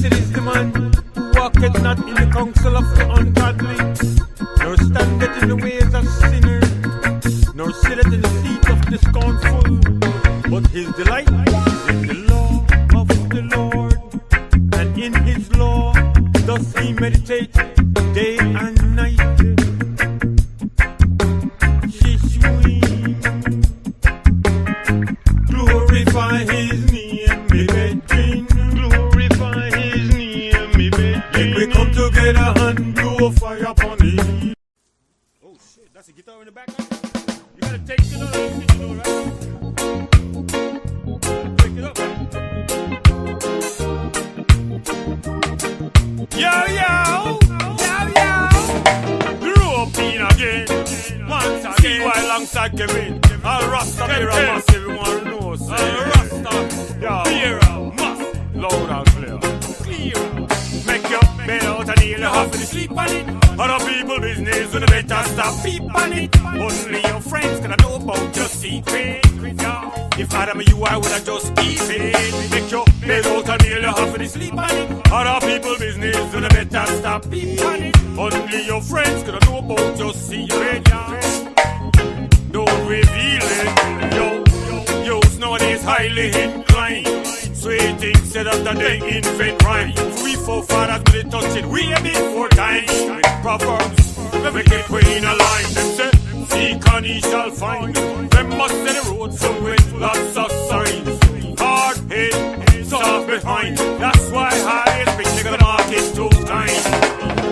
Blessed is the man who walketh not in the counsel of the ungodly, nor standeth in the ways of sinners, nor sitteth in the seat of the scornful. But his delight is in the law of the Lord, and in his law doth he meditate day and night. Glorify his name, me brethren. Glorify his name, me brethren. Let we come together and blow fire upon it. Oh shit, that's a guitar in the background. You gotta take it up, you know, right? Take it up, right? The rope in again. Once again, while alongside Kevin. All Rasta, Beer and Mass, everyone knows. All Rasta, Beer and Mass, loud and clear. Make your bed out and kneel, you have to sleep on it. Other people business, you better stop peep on it. Only your friends can know about your secret. If I am you, I would have just keep it. Make your bed out and kneel, you have to sleep on it. Other people business, you better stop peep on it. Only your friends can know about your secret. Don't reveal it, yo, nowadays highly inclined. Sweeting said after they invent rhyme. We forefathers they touch it way before time. Proverbs, make it way in a line. Them say, seek and ye shall find. Them must say the road full with lots of signs. Hard head, soft behind. That's why I speak to the market 2 times.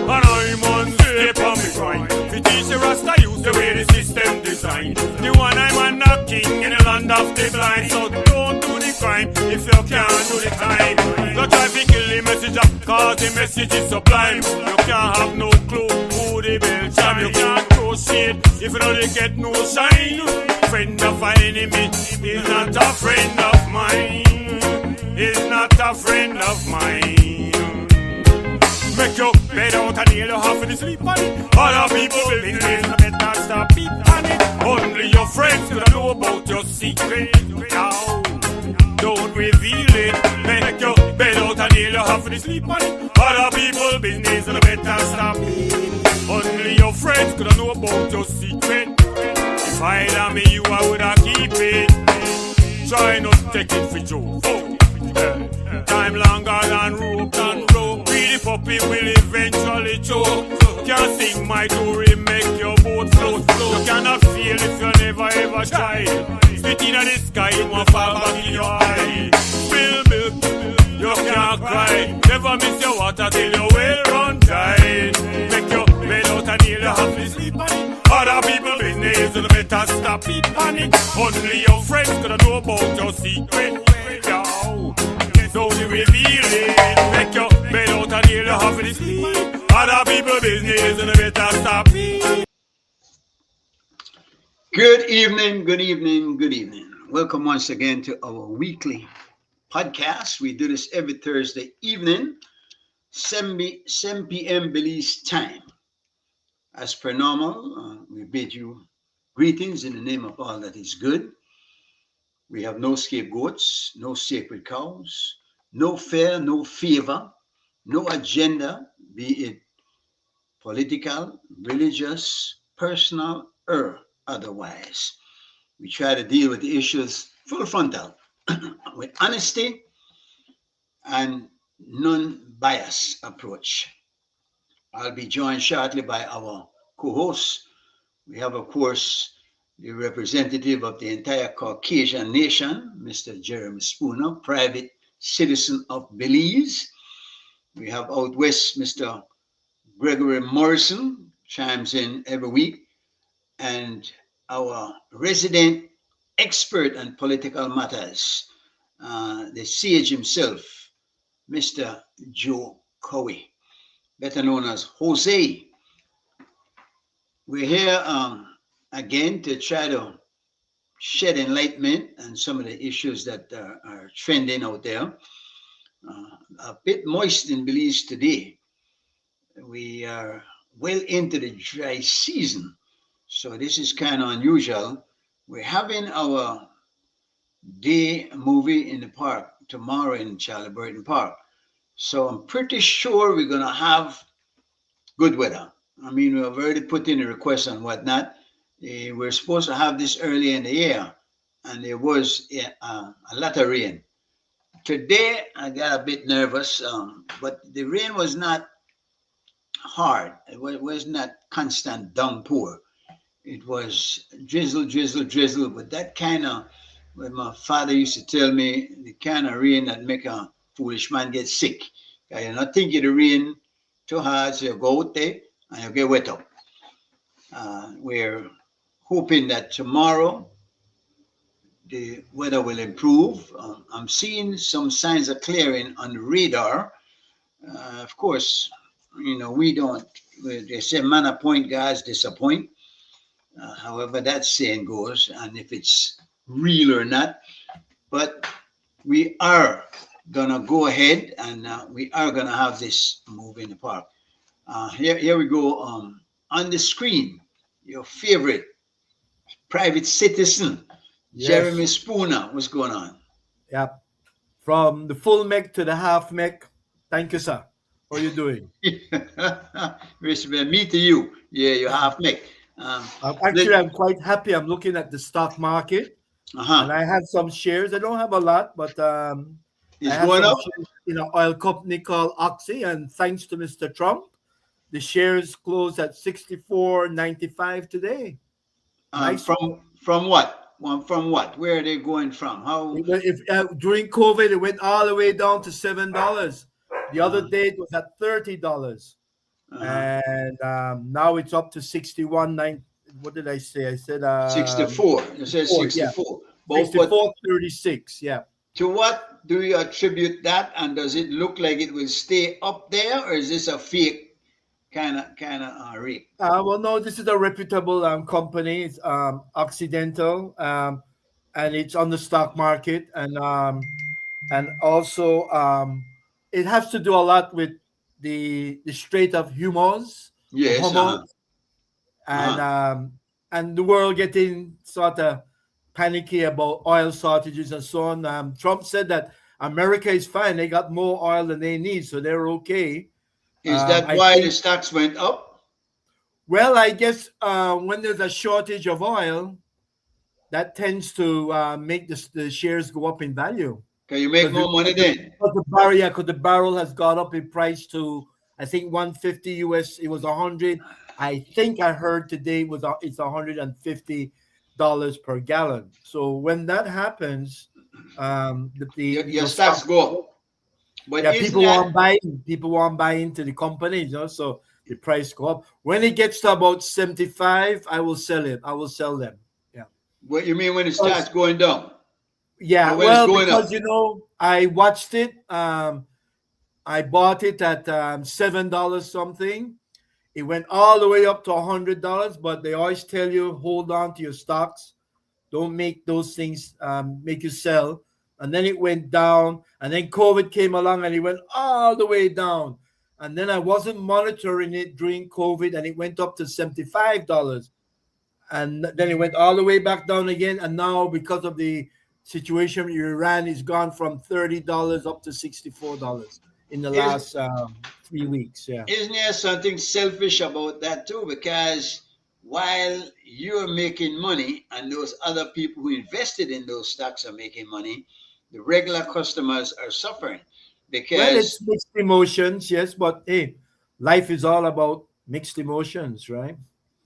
And I'm on step on me grind. We teach the Rasta use the way the system designed. The one I'm a king in the land of the blind. So don't do the crime if you can't do the time. Don't try to kill the messenger, cause the message is sublime. You can't have no clue who the bell chime. You can't throw shade if you don't get no shine. Friend of an enemy is not a friend of mine. Is not a friend of mine. Make your bed out and kneel, you have to sleep on it. Other people will be there, you better stop peep on it. Only your friends could know about your secret. Now, don't reveal it. Make your bed out and kneel, you have to sleep on it. Other people business, you better stop it. Only your friends could know about your secret. If I am me, you I would have keep it. Try not to take it for joke. Time longer than rope and rope. Greedy puppy will eventually choke. Can't sing my story, make your boat float. You cannot feel if you never ever try. Spit in the sky, you won't fall back in your eye. Spill milk, you can't cry. Never miss your water till your well run dry. Make your bed out and kneel, you have to sleep on it. Other people business, you better stop it on it. Only your friends gonna know about your secret. Don't reveal it. Make your bed out and kneel, you have to sleep. Other people business, you better stop it. Good evening. Welcome once again to our weekly podcast. We do this every Thursday evening, 7 p.m. Belize time. As per normal, we bid you greetings in the name of all that is good. We have no scapegoats, no sacred cows, no fear, no favor, no agenda, be it political, religious, personal, or otherwise. We try to deal with the issues full frontal with honesty and non-bias approach. I'll be joined shortly by our co-hosts. We have, of course, the representative of the entire Caucasian nation, Mr. Jeremy Spooner, private citizen of Belize. We have out west, Mr. Gregory Morrison, chimes in every week, and our resident expert on political matters, the sage himself, Mr. Joe Cowie, better known as Jose. We're here again to try to shed enlightenment on some of the issues that are trending out there. A bit moist in Belize today. We are well into the dry season, so this is kind of unusual. We're having our day movie in the park tomorrow in Charlie Burton Park. So I'm pretty sure we're gonna have good weather. I mean, we've already put in a request and whatnot. We're supposed to have this early in the year, and there was a lot of rain. Today, I got a bit nervous, but the rain was not hard. It was not constant downpour. It was drizzle, drizzle, drizzle, but that kind of, what my father used to tell me, the kind of rain that make a foolish man get sick. You're not thinking the rain too hard, so you go out there and you get wet up. We're hoping that tomorrow the weather will improve. I'm seeing some signs of clearing on the radar. Of course, we don't, they say man appoint, guys disappoint. However, that saying goes, and if it's real or not. But we are gonna go ahead and we are gonna have this move in the park. Here we go. On the screen, your favorite private citizen, Jeremy Yes. Spooner. What's going on? Yeah. From the full mech to the half mech. Thank you, sir. How are you doing? Respect me to you. Yeah, you half make. Actually, I'm quite happy. I'm looking at the stock market, and Uh-huh. I had some shares. I don't have a lot, but I It's have going some up. shares in an oil company called Oxy, and thanks to Mr. Trump, the shares closed at 64.95 today. Nice. From what? From what? Where are they going from? How? If during COVID, it went all the way down to $7. The other Uh-huh. day, it was at $30. Uh-huh. And now it's up to 61.9. What did I say? I said 64. It says 4, yeah, 64. But 64.36. Yeah. to what do you attribute that? And does it look like it will stay up there, or is this a fake kind of rate? Well, no, this is a reputable company. It's Occidental, and it's on the stock market, and also it has to do a lot with the Strait of Hormuz, Yes. Uh-huh. and Uh-huh. the world getting sort of panicky about oil shortages and so on. Trump said that America is fine; they got more oil than they need, so they're okay. Is that I why the think. stocks went up? Well, I guess when there's a shortage of oil, that tends to make the shares go up in value Can you make because more money then? the barrel, yeah, 'cause the barrel has gone up in price to I think 150 US. It was 100. I think I heard today it's $150 per gallon. So when that happens, Your stocks stock, go up. But yeah, isn't that people won't buy into the company, so the price go up. When it gets to about 75, I will sell it. I will sell them. Yeah. what you mean when it starts Because going down? yeah, Or when it's well, going because up? I watched it. I bought it at $7 something. It went all the way up to $100, but they always tell you hold on to your stocks. Don't make those things make you sell. And then it went down, and then COVID came along, and it went all the way down. And then I wasn't monitoring it during COVID, and it went up to $75, and then it went all the way back down again. And now, because of the situation in Iran, it's gone from $30 up to $64 in the Is last 3 weeks. Yeah. isn't there something selfish about that too? Because while you're making money and those other people who invested in those stocks are making money, the regular customers are suffering Well, it's because mixed emotions, yes, but hey, life is all about mixed emotions, right?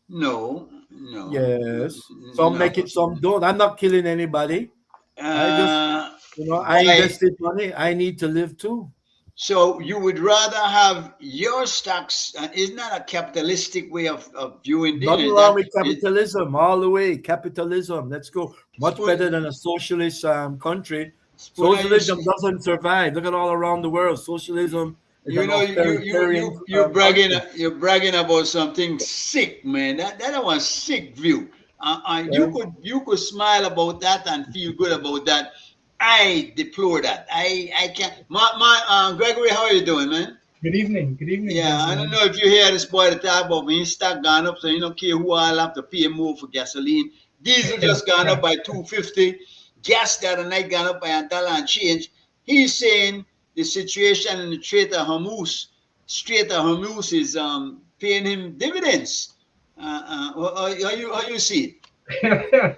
no, no, Yes. Some no. make it, some don't. I'm not killing anybody. I just, Uh, I why? invested money. I need to live too. So you would rather have your stocks? Isn't that a capitalistic way of viewing things? Nothing Is wrong that with capitalism, all the way. Capitalism. Let's go. Much spoon, better than a socialist country. Spooner? Socialism doesn't survive. Look at all around the world. Socialism is You an know, authoritarian bragging, country. you're bragging about something sick, man. That was sick view. Yeah. You could smile about that and feel good about that. I deplore that. I can't. Gregory, how are you doing, man? Good evening, Yeah, I don't gentlemen. know if you hear this boy the talk about when his stock gone up, so you don't care who all have to pay more for gasoline. Diesel just gone up by 250. Gas the other night gone up by $1 and change. He's saying the situation in the Strait of Hormuz is paying him dividends. How you see that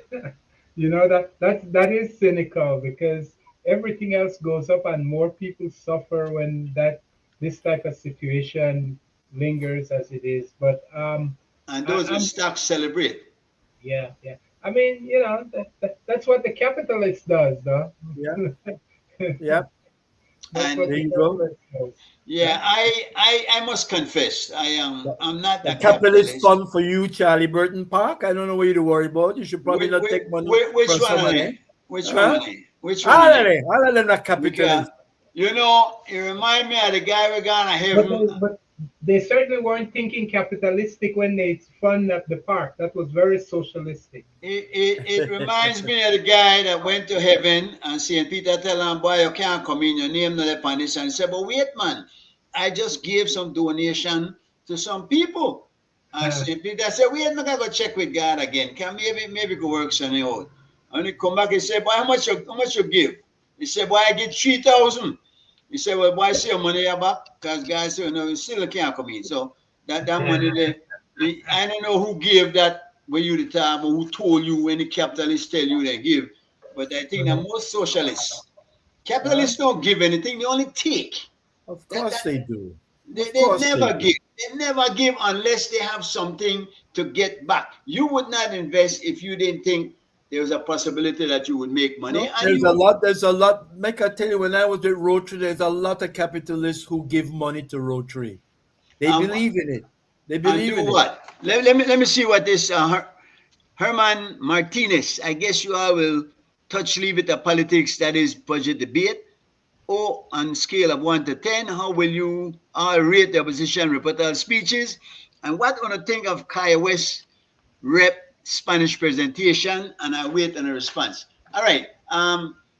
is cynical because everything else goes up and more people suffer when that this type of situation lingers as it is. But it? And those with I'm stocks celebrate. yeah, yeah. I mean, that's what the capitalist does, though. Yeah, yeah. That's And what There the you go. capitalist does. yeah, Right? I must confess, The, I'm not the a capitalist capitalist. fund for you, Charlie Burton Park. I don't know what you to worry about. You should probably not take money Which from one some are of they? them. Which one Huh? are they? Which one are they? All of them are Because capitalists. you remind me of the guy we're gonna But heaven. they certainly weren't thinking capitalistic when they fund up the park. That was very socialistic. It reminds me of the guy that went to heaven and St. Peter tell him, boy, you can't come in, your name not upon this. And he said, but wait, man, I just gave some donation to some people. And Uh, St. Peter said, wait, I'm gonna go check with God again. Can maybe go work something out. And he come back, he said, boy, how much you give? He said, boy, I get 3,000. He said, well, why say your money back? Because God said, no, you still can't come in. So that money there, I don't know who gave that when you the time or who told you when the capitalists tell you they give. But I think that most socialists, Huh? capitalists don't give anything, they only take. Of That course they do. they, Of they course they never do. give. They never give unless they have something to get back. You would not invest if you didn't think there was a possibility that you would make money. No, And there's a you lot. There's a lot. Make I tell you, when I was with Rotary, there's a lot of capitalists who give money to Rotary. They um believe in it. They and believe do in it. what? Let me see what this Herman Martinez. I guess you all will touch leave it to politics. That is budget debate. Or on scale of 1 to 10, how will you rate the opposition rebuttal speeches? And what want to think of Kaya West rep Spanish presentation? And I wait on a response. All right,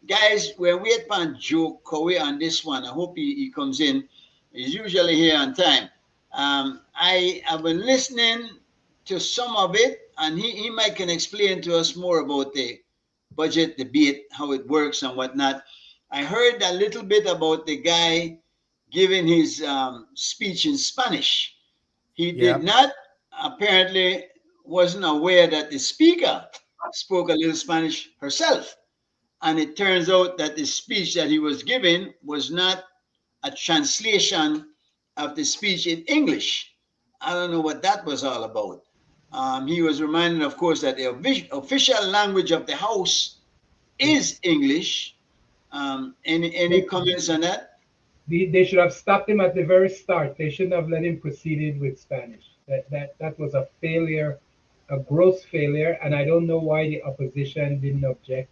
guys, we're waiting on Joe Cowie on this one. I hope he comes in. He's usually here on time. I have been listening to some of it, and he might can explain to us more about the budget debate, how it works and whatnot. I heard a little bit about the guy giving his speech in Spanish. He did Yeah. not apparently wasn't aware that the speaker spoke a little Spanish herself, and it turns out that the speech that he was giving was not a translation of the speech in English. I don't know what that was all about. He was reminded, of course, that the official language of the House is English. Any comments on that? they should have stopped him at the very start. They shouldn't have let him proceed with Spanish. That was a failure, a gross failure, and I don't know why the opposition didn't object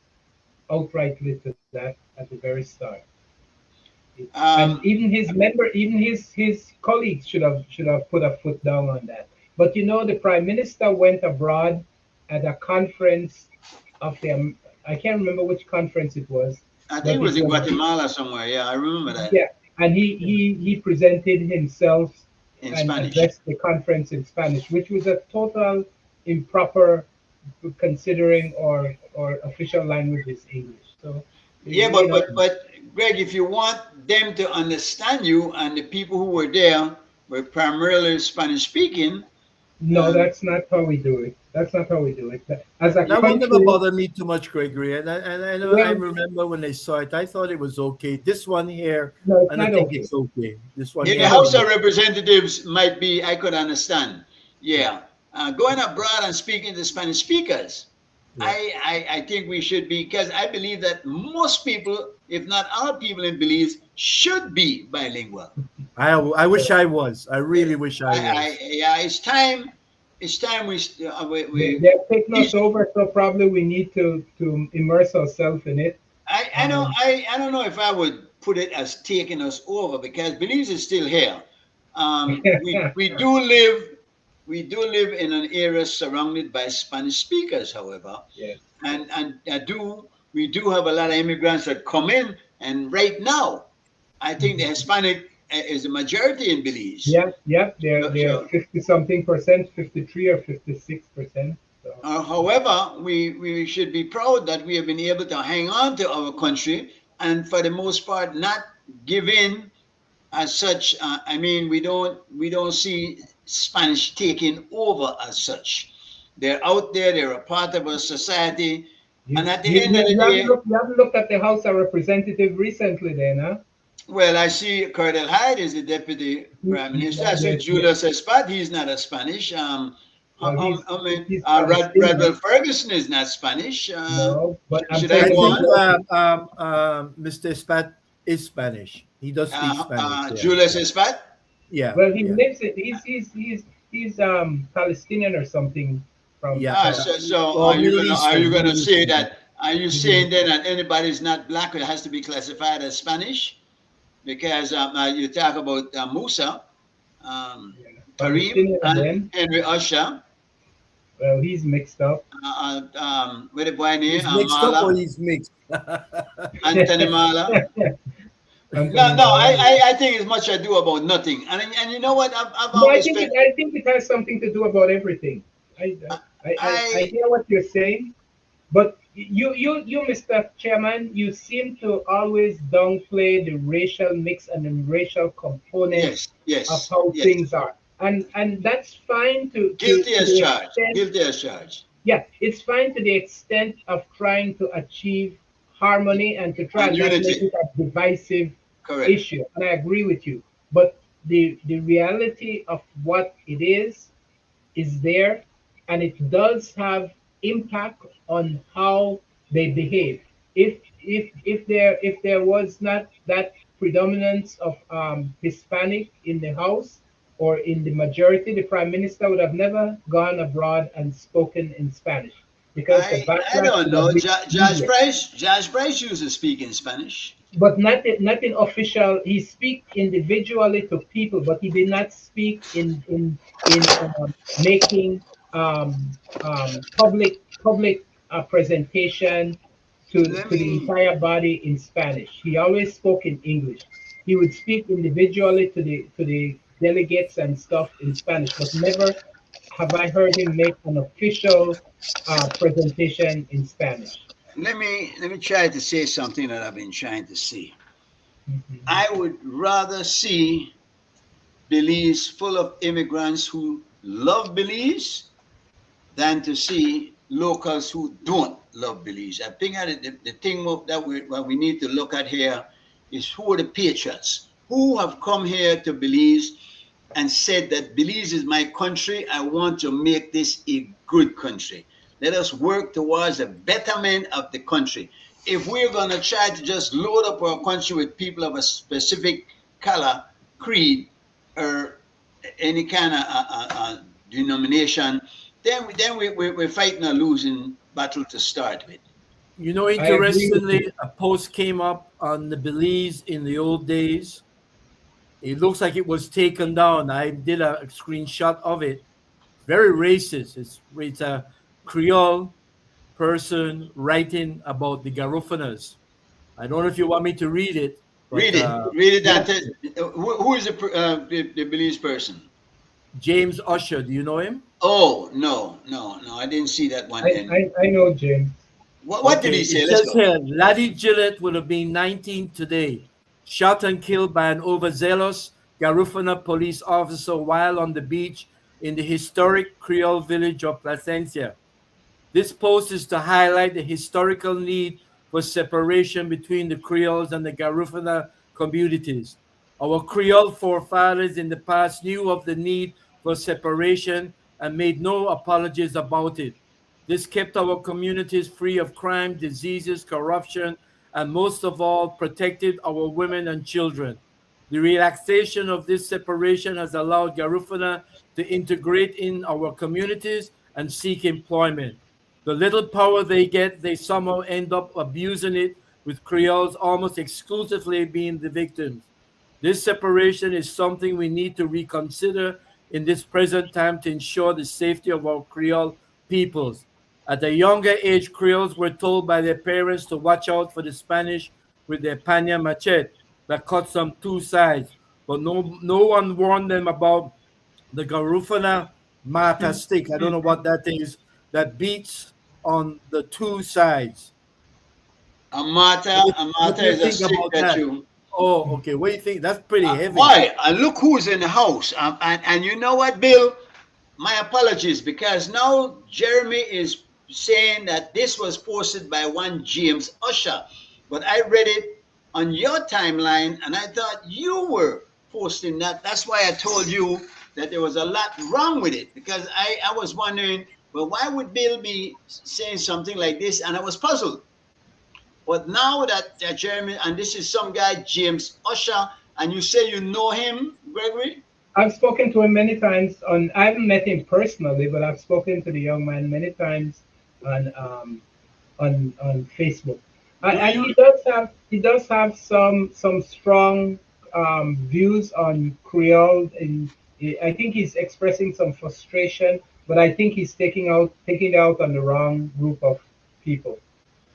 outrightly to that at the very start. And Um, even his member, even his colleagues should have put a foot down on that. But the prime minister went abroad at a conference of the I can't remember which conference it was, I think it but was it in was Guatemala somewhere. Yeah, I remember that yeah, and he presented himself in and Spanish. addressed the conference in Spanish, which was a total improper considering or official language is English. So Yeah, you know but Greg, if you want them to understand you, and the people who were there were primarily Spanish speaking, no, um, that's not how we do it. That's not how we do it. As a That one never country, bothered me too much, Gregory. And I know I well, remember when they saw it, I thought it was okay. This one here, no, it's and I not think okay. it's okay. This one It's in the here, not I House think of okay. it's Representatives might be, I could understand. Yeah, Yeah, going abroad and speaking to Spanish speakers, yeah. I think we should be, because I believe that most people, if not all people in Belize, should be bilingual. I wish I was. I really wish I I was. yeah, it's time. It's time we They're taking us teach. over, so probably we need to immerse ourselves in it. I know Um, I don't know if I would put it as taking us over, because Belize is still here. We do live in an area surrounded by Spanish speakers, however, yes, yes. and we do have a lot of immigrants that come in, and right now I think the Mhm. Hispanic is the majority in Belize. Yeah, yeah, they're So 50 something percent, 53 or 56%. So However, we should be proud that we have been able to hang on to our country and for the most part not give in as such. I mean, we don't see Spanish taking over as such. They're out there. They're a part of our society, and at the end of the day, You haven't looked at the House of Representative recently, then, huh? well, I see Colonel Hyde is the deputy prime minister. I see Yes, Julius Espat. He's not a Spanish. well, I mean, he's Radwell Palestinian. Ferguson is not Spanish. No, but I'm Should I I telling go think on? you, Mr. Spat is Spanish. He does speak Spanish. Yeah, Julius Espat. yeah, well, he yeah, lives in, he's Palestinian or something from yeah. So Well, Middle are you Eastern, gonna Middle say Eastern. that? Are you saying then that anybody's not black it has to be classified as Spanish? Because you talk about Musa, um, yeah, Kareem, Palestinian and then. Henry Usher. Well, he's mixed up. With the boy name He's mixed up or Mala, he's mixed. Anthony Mala. No, Anthony no, Mala. I think it's much ado about nothing. And you know what? I've No, always spent. I think it has something to do about everything. I I I hear what you're saying, but you, Mr. Chairman, you seem to always downplay the racial mix and the racial component yes, of yes, how yes. things are, and that's fine Guilty to as the charged. extent. Guilty as charged. Yeah, it's fine to the extent of trying to achieve harmony and to try And and not make unity. it a divisive Correct. issue. And I agree with you. But the reality of what it is there, and it does have impact on how they behave. If there was not that predominance of Hispanic in the House or in the majority, the Prime Minister would have never gone abroad and spoken in Spanish because the I backlash don't would have know. been immediate. Judge Price used to speak in Spanish. But not in official. He speak individually to people, but he did not speak in making public presentation Let to the me entire body in Spanish. He always spoke in English. He would speak individually to the delegates and stuff in Spanish, but never have I heard him make an official presentation in Spanish. let me try to say something that I've been trying to say. Mhm. I would rather see Belize full of immigrants who love Belize than to see locals who don't love Belize. I think that the thing that what we need to look at here is who are the patriots who have come here to Belize and said that Belize is my country. I want to make this a good country. Let us work towards the betterment of the country. If we're going to try to just load up our country with people of a specific color, creed, or any kind of denomination, we're fighting a losing battle to start with. You know, I agree with interestingly, you. a post came up on the Belize in the old days. It looks like it was taken down. I did a screenshot of it. Very racist. It's a Creole person writing about the Garufanas. I don't know if you want me to read it, but Read it, Yeah, and who is the Belize person? James Usher, do you know him? Oh no, no, no! I didn't see that one. Then I know James. what did Okay, he say? it Let's says go. here Laddie Gillett would have been 19 today, shot and killed by an overzealous Garufana police officer while on the beach in the historic Creole village of Placencia. This post is to highlight the historical need for separation between the Creoles and the Garufana communities. Our Creole forefathers in the past knew of the need for separation and made no apologies about it. This kept our communities free of crime, diseases, corruption, and most of all, protected our women and children. The relaxation of this separation has allowed Garufuna to integrate in our communities and seek employment. The little power they get, they somehow end up abusing it, with Creoles almost exclusively being the victims. This separation is something we need to reconsider in this present time to ensure the safety of our Creole peoples. At a younger age, Creoles were told by their parents to watch out for the Spanish with their panya machete that cuts on two sides, but no one warned them about the Garufana Mata stick. I don't know what that is that beats on the two sides. Amata What do you is a think stick about that that? you. Oh, okay. What do you think? That's pretty heavy. Why? Look who's in the house. And you know what, Bill? My apologies because now Jeremy is saying that this was posted by one James Usher, but I read it on your timeline and I thought you were posting that. That's why I told you that there was a lot wrong with it because I was wondering, well, why would Bill be saying something like this? And I was puzzled. But now that Jeremy, and this is some guy, James Usher, and you say you know him, Gregory? I've spoken to him many times on. I haven't met him personally, but I've spoken to the young man many times on on Facebook. Do And you? he does have some strong views on Creole. And I think he's expressing some frustration, but I think he's taking it out on the wrong group of people.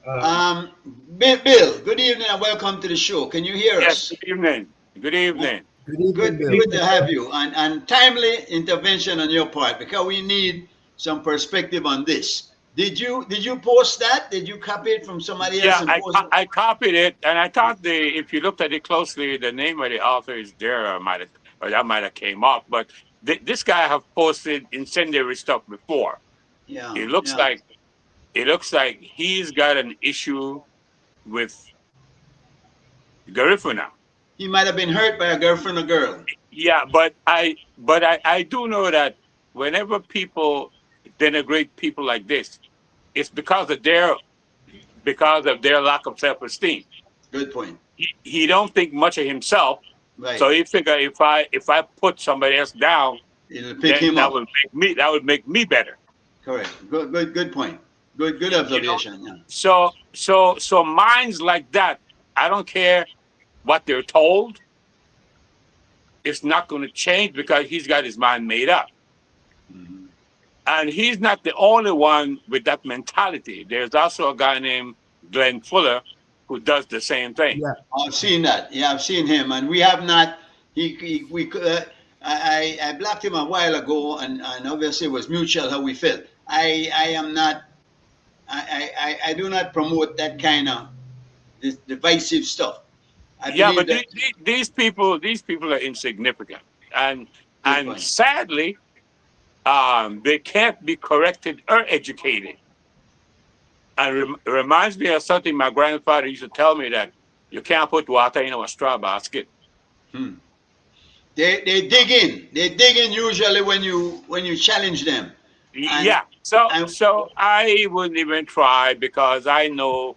Um, Um, Bill, good evening and welcome to the show. Can you hear Yes, us? good evening. Good evening. Good evening, Good, Good Bill. good evening, to sir. have you and timely intervention on your part because we need some perspective on this. Did you post that? Did you copy it from somebody else Yeah, and post it? I copied it, and I thought if you looked at it closely, the name of the author is there, or that might have came off. But this guy have posted incendiary stuff before. Yeah, It looks yeah. like he's got an issue with Garifuna. He might have been hurt by a girlfriend or girl. Yeah, but I do know that whenever people denigrate people like this, it's because of their lack of self esteem. Good point. He don't think much of himself, so Right. he figure if I put somebody else down, It'll pick then him up. that would make me better. Correct. Good point. Good You know. observation. Yeah. So minds like that, I don't care what they're told, it's not going to change because he's got his mind made up. Mhm. And he's not the only one with that mentality. There's also a guy named Glenn Fuller who does the same thing. Yeah. I've seen that. Yeah, I've seen him, and we have not. He we I blocked him a while ago, and obviously it was mutual how we felt. I am not. I do not promote that kind of this divisive stuff. I Yeah, believe but that. these people are insignificant, and Good and point. sadly, they can't be corrected or educated. And it reminds me of something my grandfather used to tell me that you can't put water in a straw basket. Hmm. They dig in. They dig in usually when you challenge them, and Yeah, so and so I wouldn't even try because I know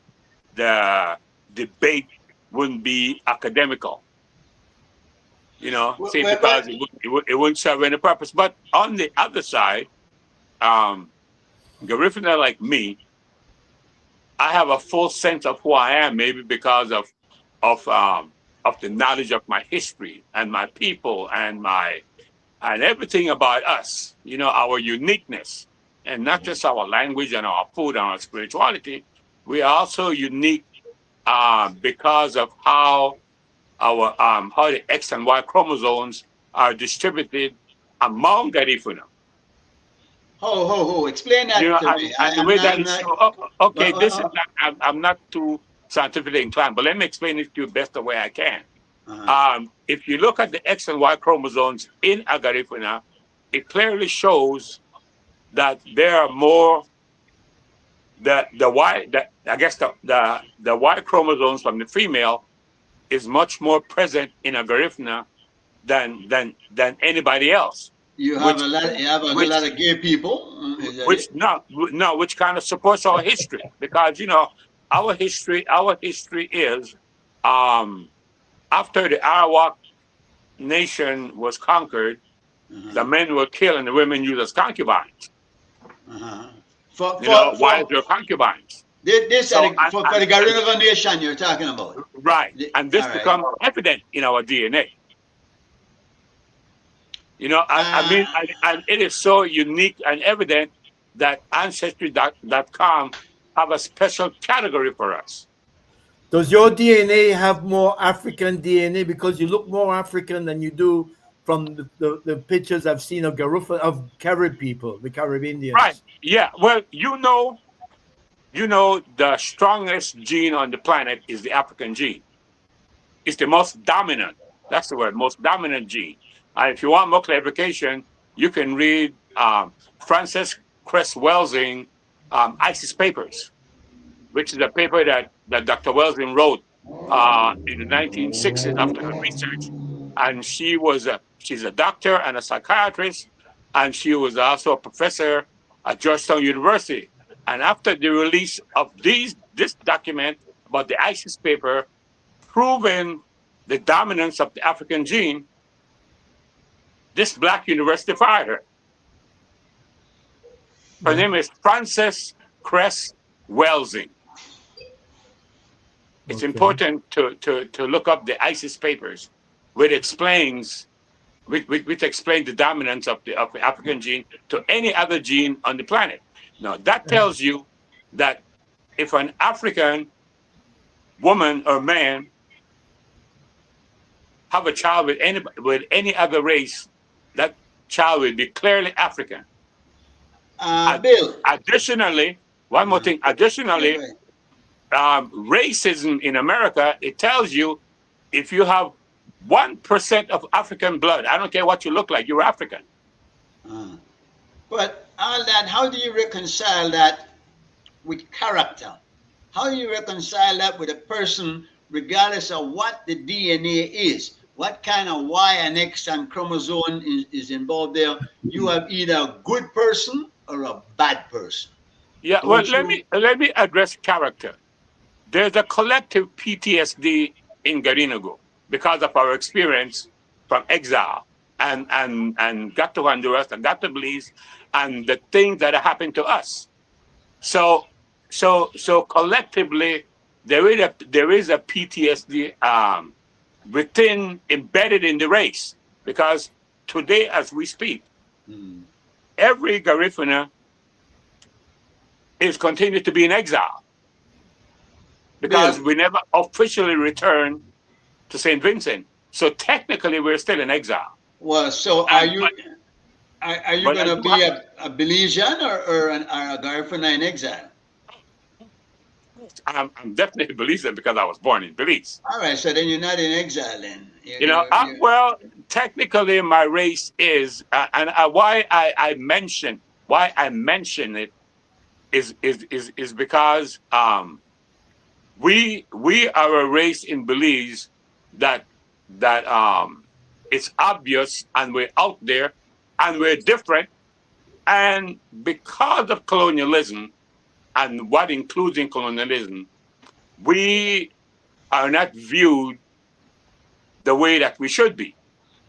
the debate wouldn't be academical. well, See, well, well, because it wouldn't serve any purpose. But on the other side, um, Garifuna like me, I have a full sense of who I am, maybe because of um of the knowledge of my history and my people and everything about us. Our uniqueness, and not just our language and our food and our spirituality. We are also unique because of how the X and Y chromosomes are distributed among Garifuna. explain that to me. And the I'm way not. that I'm is not. so. Okay, this is Uh, not. I'm not too scientifically inclined, but let me explain it to you best the way I can. uh, If you look at the X and Y chromosomes in a Garifuna, it clearly shows that there are more the Y. I guess the Y chromosomes from the female is much more present in a Garifuna than anybody else, you have which a lot. You have a which lot of gay people. Is that which it? no, which kind of supports our history because our history is um after the Arawak nation was conquered, the Uh-huh. men were killed and the women used as concubines. Uh-huh. For Wives were concubines. this are So for the Garinaga nation you're talking about. right, and this All right. becomes evident in our DNA. I Uh, mean, and it is so unique and evident that Ancestry.com have a special category for us. Does your DNA have more African DNA because you look more African than you do from the pictures I've seen of Garufa of Carib people, the Right. Caribbeans? Yeah. Well, You know, the strongest gene on the planet is the African gene. It's the most dominant. That's the word, most dominant gene. And if you want more clarification, you can read Frances Cress Welsing ISIS papers, which is a paper that Dr. Welsing wrote in the 1960s after her research. And she's a doctor and a psychiatrist, and she was also a professor at Georgetown University. And after the release of this document about the ISIS paper proving the dominance of the African gene, this black university fired her. Her name is Frances Cress Welsing. It's important to look up the ISIS papers, which explains the dominance of the African gene to any other gene on the planet. Now that tells you that if an African woman or man have a child with any other race, that child will be clearly African. Bill. Additionally, one more thing. Additionally, racism in America, it tells you if you have 1% of African blood, I don't care what you look like, you're African. But all that, how do you reconcile that with character? How do you reconcile that with a person, regardless of what the DNA is? What kind of Y and X and chromosome is involved there? You have either a good person or a bad person. Yeah, well, let me address character. There's a collective PTSD in Garinago because of our experience from exile and got to Honduras and got to Belize and the things that happened to us. So collectively, there is a PTSD embedded in the race, because today as we speak, every Garifuna is continued to be in exile because we never officially returned to St. Vincent. So technically, we're still in exile. Well, so are you going to be a Belizean or a Garifuna in exile? I'm definitely a Belizean because I was born in Belize. All right, so then you're not in exile then. Well, technically my race is, and why I mention it is because we are a race in Belize that it's obvious and we're out there and we're different, and because of colonialism and what includes in colonialism, we are not viewed the way that we should be,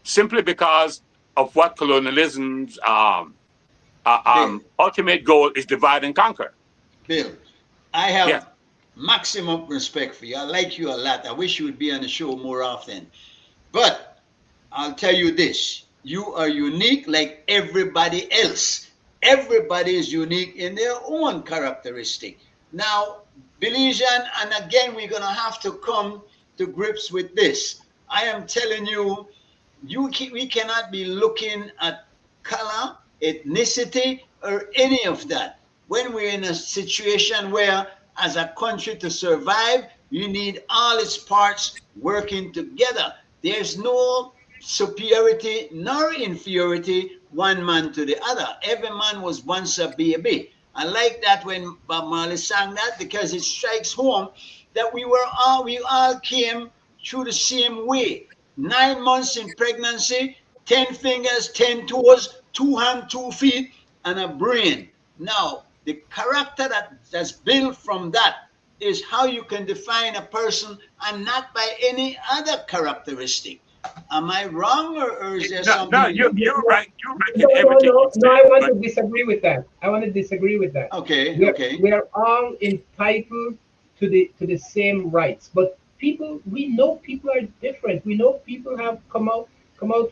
simply because of what colonialism's ultimate goal is: divide and conquer. Bill, I have maximum respect for you. I like you a lot. I wish you would be on the show more often. But I'll tell you this: you are unique like everybody else. Everybody is unique in their own characteristic. Now, Belizean, and again, we're going to have to come to grips with this. I am telling you, we cannot be looking at color, ethnicity, or any of that. When we're in a situation where, as a country, to survive, you need all its parts working together. There's no superiority nor inferiority one man to the other. Every man was once a baby. I like that when Bob Marley sang that, because it strikes home that we all came through the same way. 9 months in pregnancy, 10 fingers, 10 toes, 2 hands, 2 feet, and a brain. Now, the character that's built from that is how you can define a person, and not by any other characteristic. Am I wrong, or is there something? No, you're right. You're right in No, everything you said, I want to disagree with that. Okay, We are all entitled to the same rights, but we know people are different. We know people have come out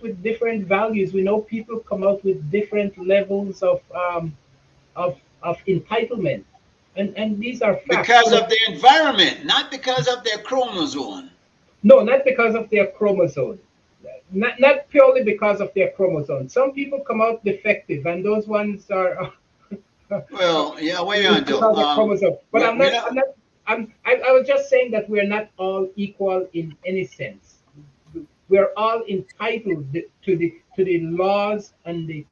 with different values. We know people come out with different levels of entitlement, and these are facts. Because of the environment, not because of their chromosome. No, not because of their chromosome. Not purely because of their chromosome. Some people come out defective, and those ones are Well, yeah, what you gonna do? Because it covers up. But I'm we not. don't- I'm not. I was just saying that we're not all equal in any sense. We're all entitled to the laws and the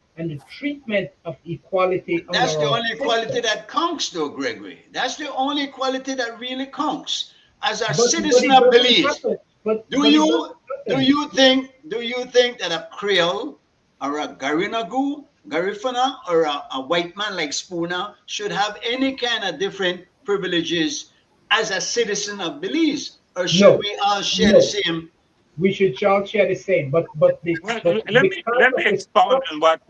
treatment of equality under That's the our only quality system. that counts, though, Gregory. That's the only quality that really counts. As a But citizen it of doesn't Belize, happen. do But it you doesn't happen. do you think that a Creole or a Garinagu, Garifuna, or a white man like Spooner should have any kind of different privileges as a citizen of Belize, or should No, we all share the no. same? We should all share the same. Well, But because let me of the expound structure, on what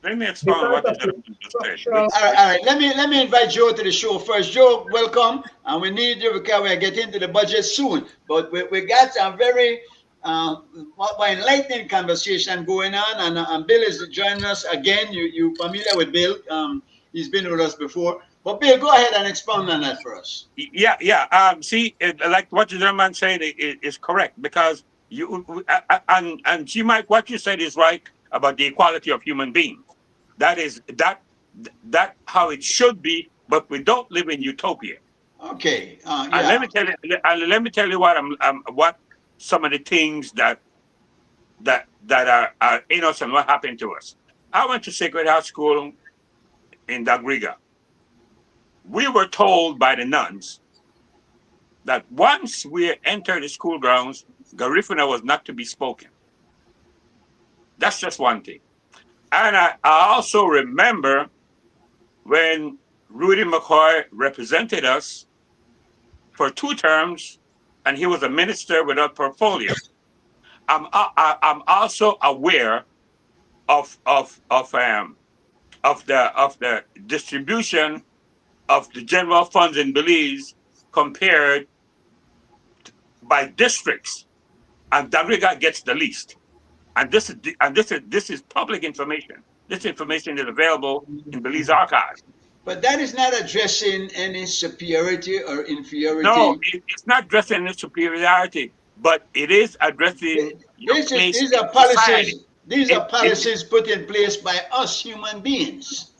let me expound on because what the of the gentleman just said. structural. All right. Let me invite Joe to the show first. Joe, welcome, and we need you because we're getting into the budget soon. But we got a very enlightening conversation going on, and Bill is joining us again. You familiar with Bill? He's been with us before. But Bill, go ahead and expound on that for us. Yeah. See, like what the gentleman said is correct because and G Mike, what you said is right about the equality of human beings. That is that how it should be, but we don't live in utopia. Okay. And let Yeah. me tell you, let me tell you what what some of the things that are in us and what happened to us. I went to Sacred Heart School in Dagriga. We were told by the nuns that once we entered the school grounds, Garifuna was not to be spoken. That's just one thing. And I also remember when Rudy McCoy represented us for 2 terms, and he was a minister without portfolio. I'm also aware of the distribution of the general funds in Belize compared by districts, and Dagriga gets the least. And this is public information. This information is available in Belize archives. But that is not addressing any superiority or No, inferiority. it's not addressing the superiority, but it is addressing your place These in are society. policies. These In, are in, policies put in place by us human beings.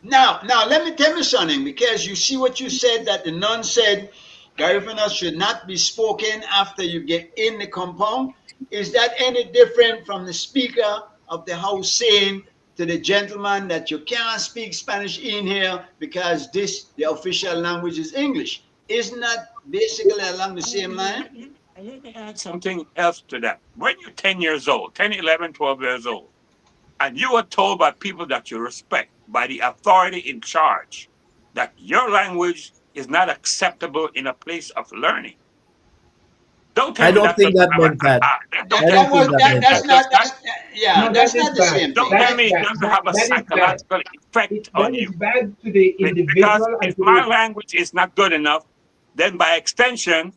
Now let me tell you something, because you see what you said that the nun said Garifuna should not be spoken after you get in the compound. Is that any different from the Speaker of the House saying to the gentleman that you can't speak Spanish in here because the official language is English? Isn't that basically along the same line? let me add something else to that. When you're 10 years old, 10, 11, 12 years old, and you are told by people that you respect, by the authority in charge, that your language is not acceptable in a place of learning. Don't tell I me don't that think doesn't that have meant that. don't I tell don't me think that meant that that. does not Yeah, No, that's that is not the bad. same don't thing. tell That me it that doesn't that have a that is bad. psychological effect That on is you. bad to the Because individual and if to my the. language is not good enough, then by extension,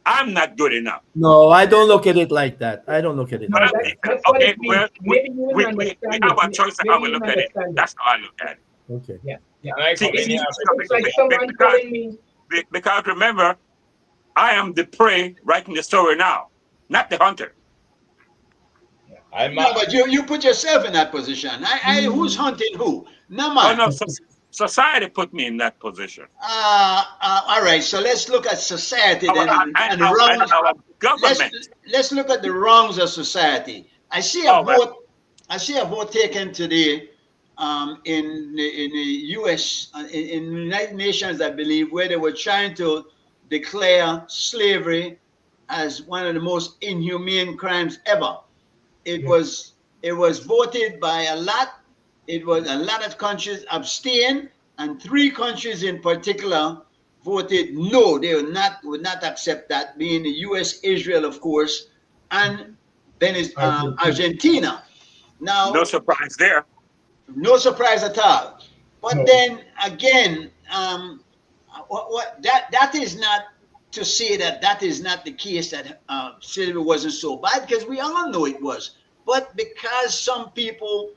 I'm not good enough. No, I don't look at it like that. I don't look at it No, like Well, that. that's what okay, it means. Maybe you wouldn't we understand have it. a choice of how Maybe we you look wouldn't at it. understand it. That's how I look at it. Okay. Yeah, yeah. And I See, come in here It's like someone telling me. because remember, I am the prey writing the story now, not the hunter. I'm No, but you put yourself in that position. Who's hunting who? No Oh man. no, society put me in that position. All right. So let's look at society Our, then, and the and wrongs. our Let's government. let's look at the wrongs of society. I see a Oh well, vote. I see a vote taken today, in the U.S. In the United Nations, I believe, where they were trying to declare slavery as one of the most inhumane crimes ever. It Yeah. was it was voted by a lot. It was a lot of countries abstained, and 3 countries in particular voted no. They would not accept that, being the U.S., Israel, of course, and Argentina. Argentina. no Now, surprise there. no surprise at all. But No. then again, that is not to say that is not the case, that slavery wasn't so bad, because we all know it was. But because some people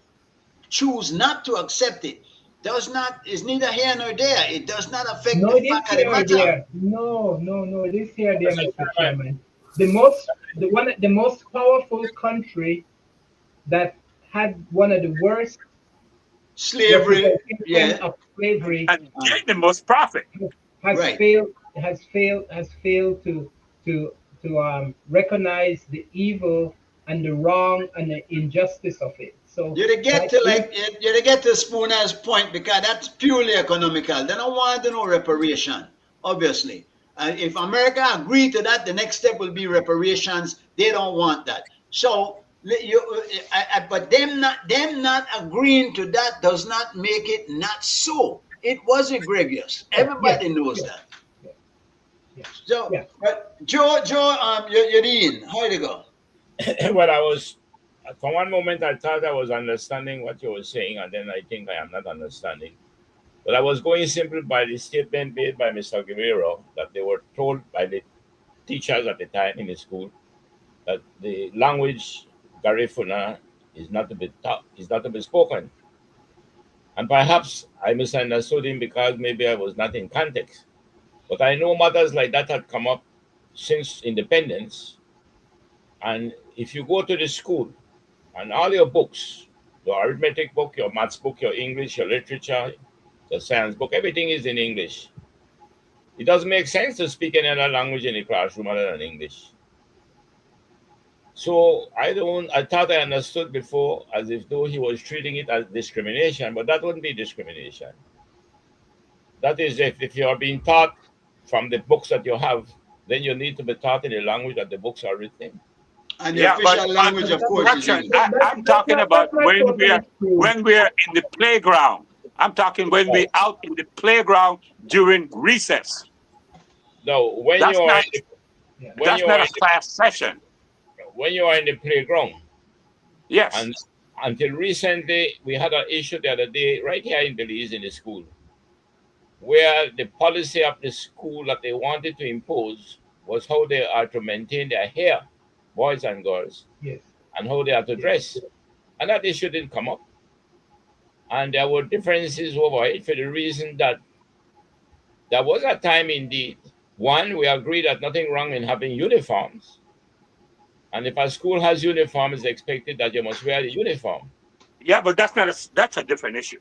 choose not to accept it, does not is neither here nor there. It does not affect No, the it is fact of the here or matter. there. No, it is here or there, Mr. Chairman. The most powerful country that had one of the worst slavery, representation of slavery And get the most profit. has Right. failed to recognize the evil and the wrong and the injustice of it. So You to get that to is, you to get to Spooner's point because that's purely economical. They don't want to know reparation, obviously. If America agree to that, the next step will be reparations. They don't want that. So but them not agreeing to that does not make it not so. It was egregious. yes, Everybody knows yes, that. yes, yes, So, yes. but Joe, you're in. How you go? Well, I was, for one moment, I thought I was understanding what you were saying, and then I think I am not understanding. But I was going simply by the statement made by Mr. Guerrero that they were told by the teachers at the time in the school that the language Garifuna is not to be taught, is not to be spoken. And perhaps I misunderstood him because maybe I was not in context. But I know matters like that had come up since independence. And if you go to the school and all your books, your arithmetic book, your maths book, your English, your literature, your science book, everything is in English. It doesn't make sense to speak any other language in the classroom other than English. So I thought I understood before as if though he was treating it as discrimination, but that wouldn't be discrimination. That is if you are being taught from the books that you have, then you need to be taught in the language that the books are written in. And the Yeah, but official language, of course, is correction. English. I'm talking about That's not totally true. when we're in the playground. I'm talking when we're out in the playground during recess. Now, That's not Yeah. when that's you not are a class session. when you are in the playground, Yes. and until recently, we had an issue the other day right here in Belize in the school, where the policy of the school that they wanted to impose was how they are to maintain their hair, boys and girls, Yes. and how they are to Yes. dress. And that issue didn't come up. And there were differences over it for the reason that there was a time indeed. One, we agreed that nothing wrong in having uniforms. And if a school has uniform, it's expected that you must wear the uniform. Yeah, but that's a different issue.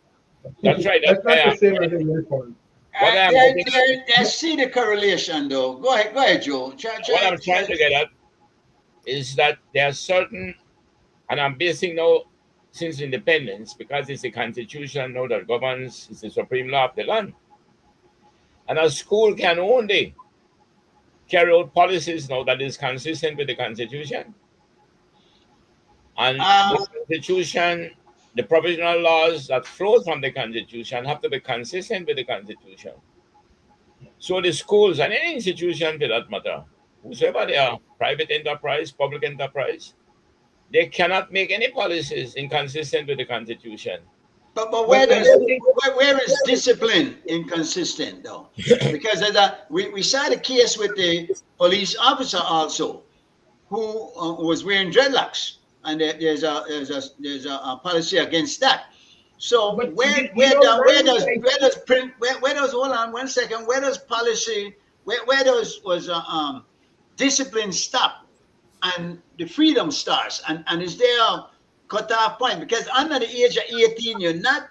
That's right. That's That's why not the same as a uniform. what I'm getting at, I see the correlation, though. Go ahead, Joe. what I'm trying to get at is that there are certain, and I'm basing now since independence because it's the constitution now that governs, it's the supreme law of the land. And a school can only carry out policies now that is consistent with the constitution. And the constitution, the provisional laws that flow from the constitution have to be consistent with the constitution. So the schools and any institution for that matter, whosoever they are, private enterprise, public enterprise, they cannot make any policies inconsistent with the constitution. But Well, where is discipline inconsistent though? Because we saw the case with the police officer also, who was wearing dreadlocks, and there's a policy against that. So But where you don't where does hold on one second, where does policy where does was discipline stop and the freedom starts, and is there a cutoff point? Because under the age of 18 you're not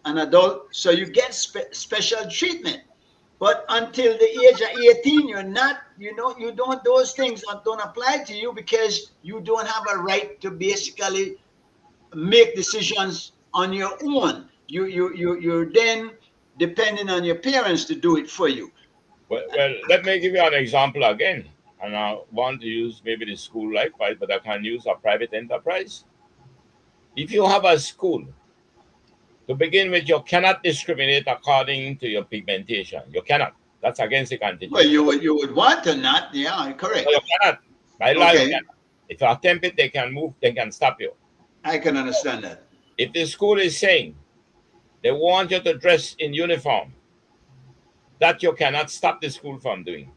an adult, so you get special treatment. But until the age of 18 you're not, you don't, those things don't apply to you because you don't have a right to basically make decisions on your own. You're then depending on your parents to do it for you. Well, let me give you an example again. And I want to use maybe the school likewise, but I can use a private enterprise. If you have a school, to begin with, you cannot discriminate according to your pigmentation. You cannot. That's against the constitution. Well, you would want to not, yeah, correct. No, you cannot. By law, Okay. you cannot. If you attempt it, they can move, they can stop you. I can understand that. If the school is saying they want you to dress in uniform, that you cannot stop the school from doing.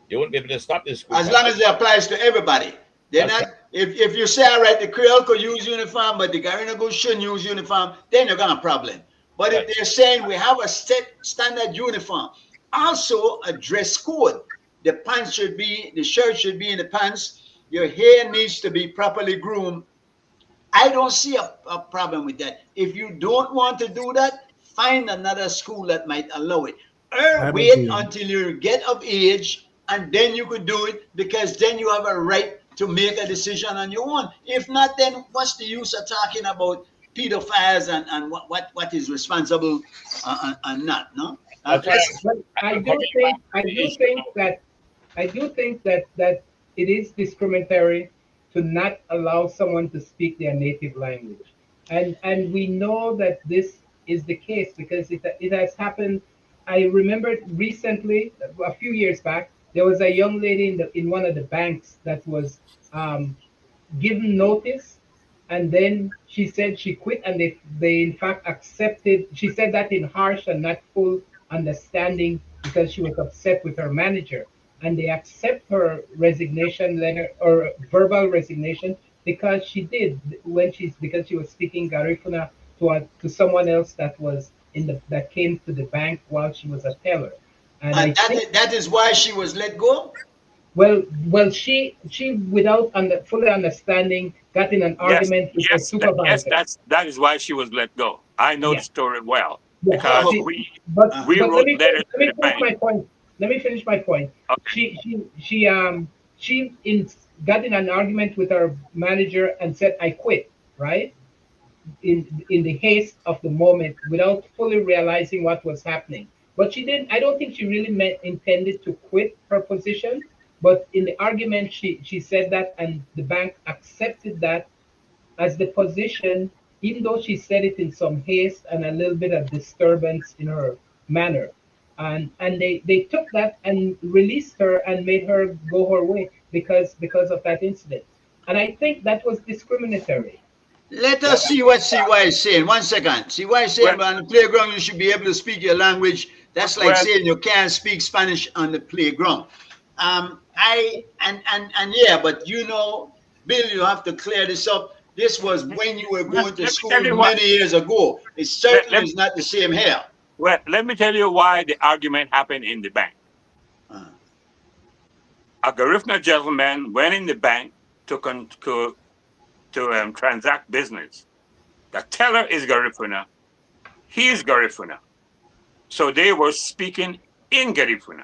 You won't be able to stop the school. As long as it applies to everybody. They're That's not. If you say, all right, the Creole could use uniform, but the Garinago shouldn't use uniform, then you're gonna have a problem. But if they're saying we have a set standard uniform, also a dress code. The pants the shirt should be in the pants. Your hair needs to be properly groomed. I don't see a problem with that. If you don't want to do that, find another school that might allow it. Or I wait agree. until you get of age and then you could do it, because then you have a right to make a decision on your own. If not, then what's the use of talking about pedophiles and what is responsible and not? No, That's why let's. Well, I'm coming back to I the do issue think now. that it is discriminatory to not allow someone to speak their native language, and we know that this is the case because it has happened. I remember recently, a few years back, there was a young lady in one of the banks that was um, given notice, and then she said she quit, and they in fact accepted. She said that in harsh and not full understanding because she was upset with her manager, and they accept her resignation letter or verbal resignation because she did when she's because she was speaking Garifuna to someone else that was in that came to the bank while she was a teller, and I And think that is why she was let go. she without fully understanding got in an Yes, argument with her yes, supervisor. that is why she was let go. I know the Yeah, story well yeah. because Oh, we But let wrote me letters let to me the finish bank. my point. Let me finish my point. Okay. She got in an argument with her manager and said I quit, right? In the haste of the moment without fully realizing what was happening. But she didn't. I don't think she really intended to quit her position. But in the argument, she said that, and the bank accepted that as the position, even though she said it in some haste and a little bit of disturbance in her manner. And they took that and released her and made her go her way because of that incident. And I think that was discriminatory. let Yeah, us see what CY is saying. 1 second. CY is saying, Well, but on the playground, you should be able to speak your language. That's like well, saying you can't speak Spanish on the playground. And yeah, but Bill, you have to clear this up. This was when you were going to let me school tell you what. many years ago. It Let, certainly let, is not the same here. let me tell you why the argument happened in the bank. Uh, A Garifuna gentleman went in the bank to transact business. The teller is Garifuna. He is Garifuna. So they were speaking in Garifuna.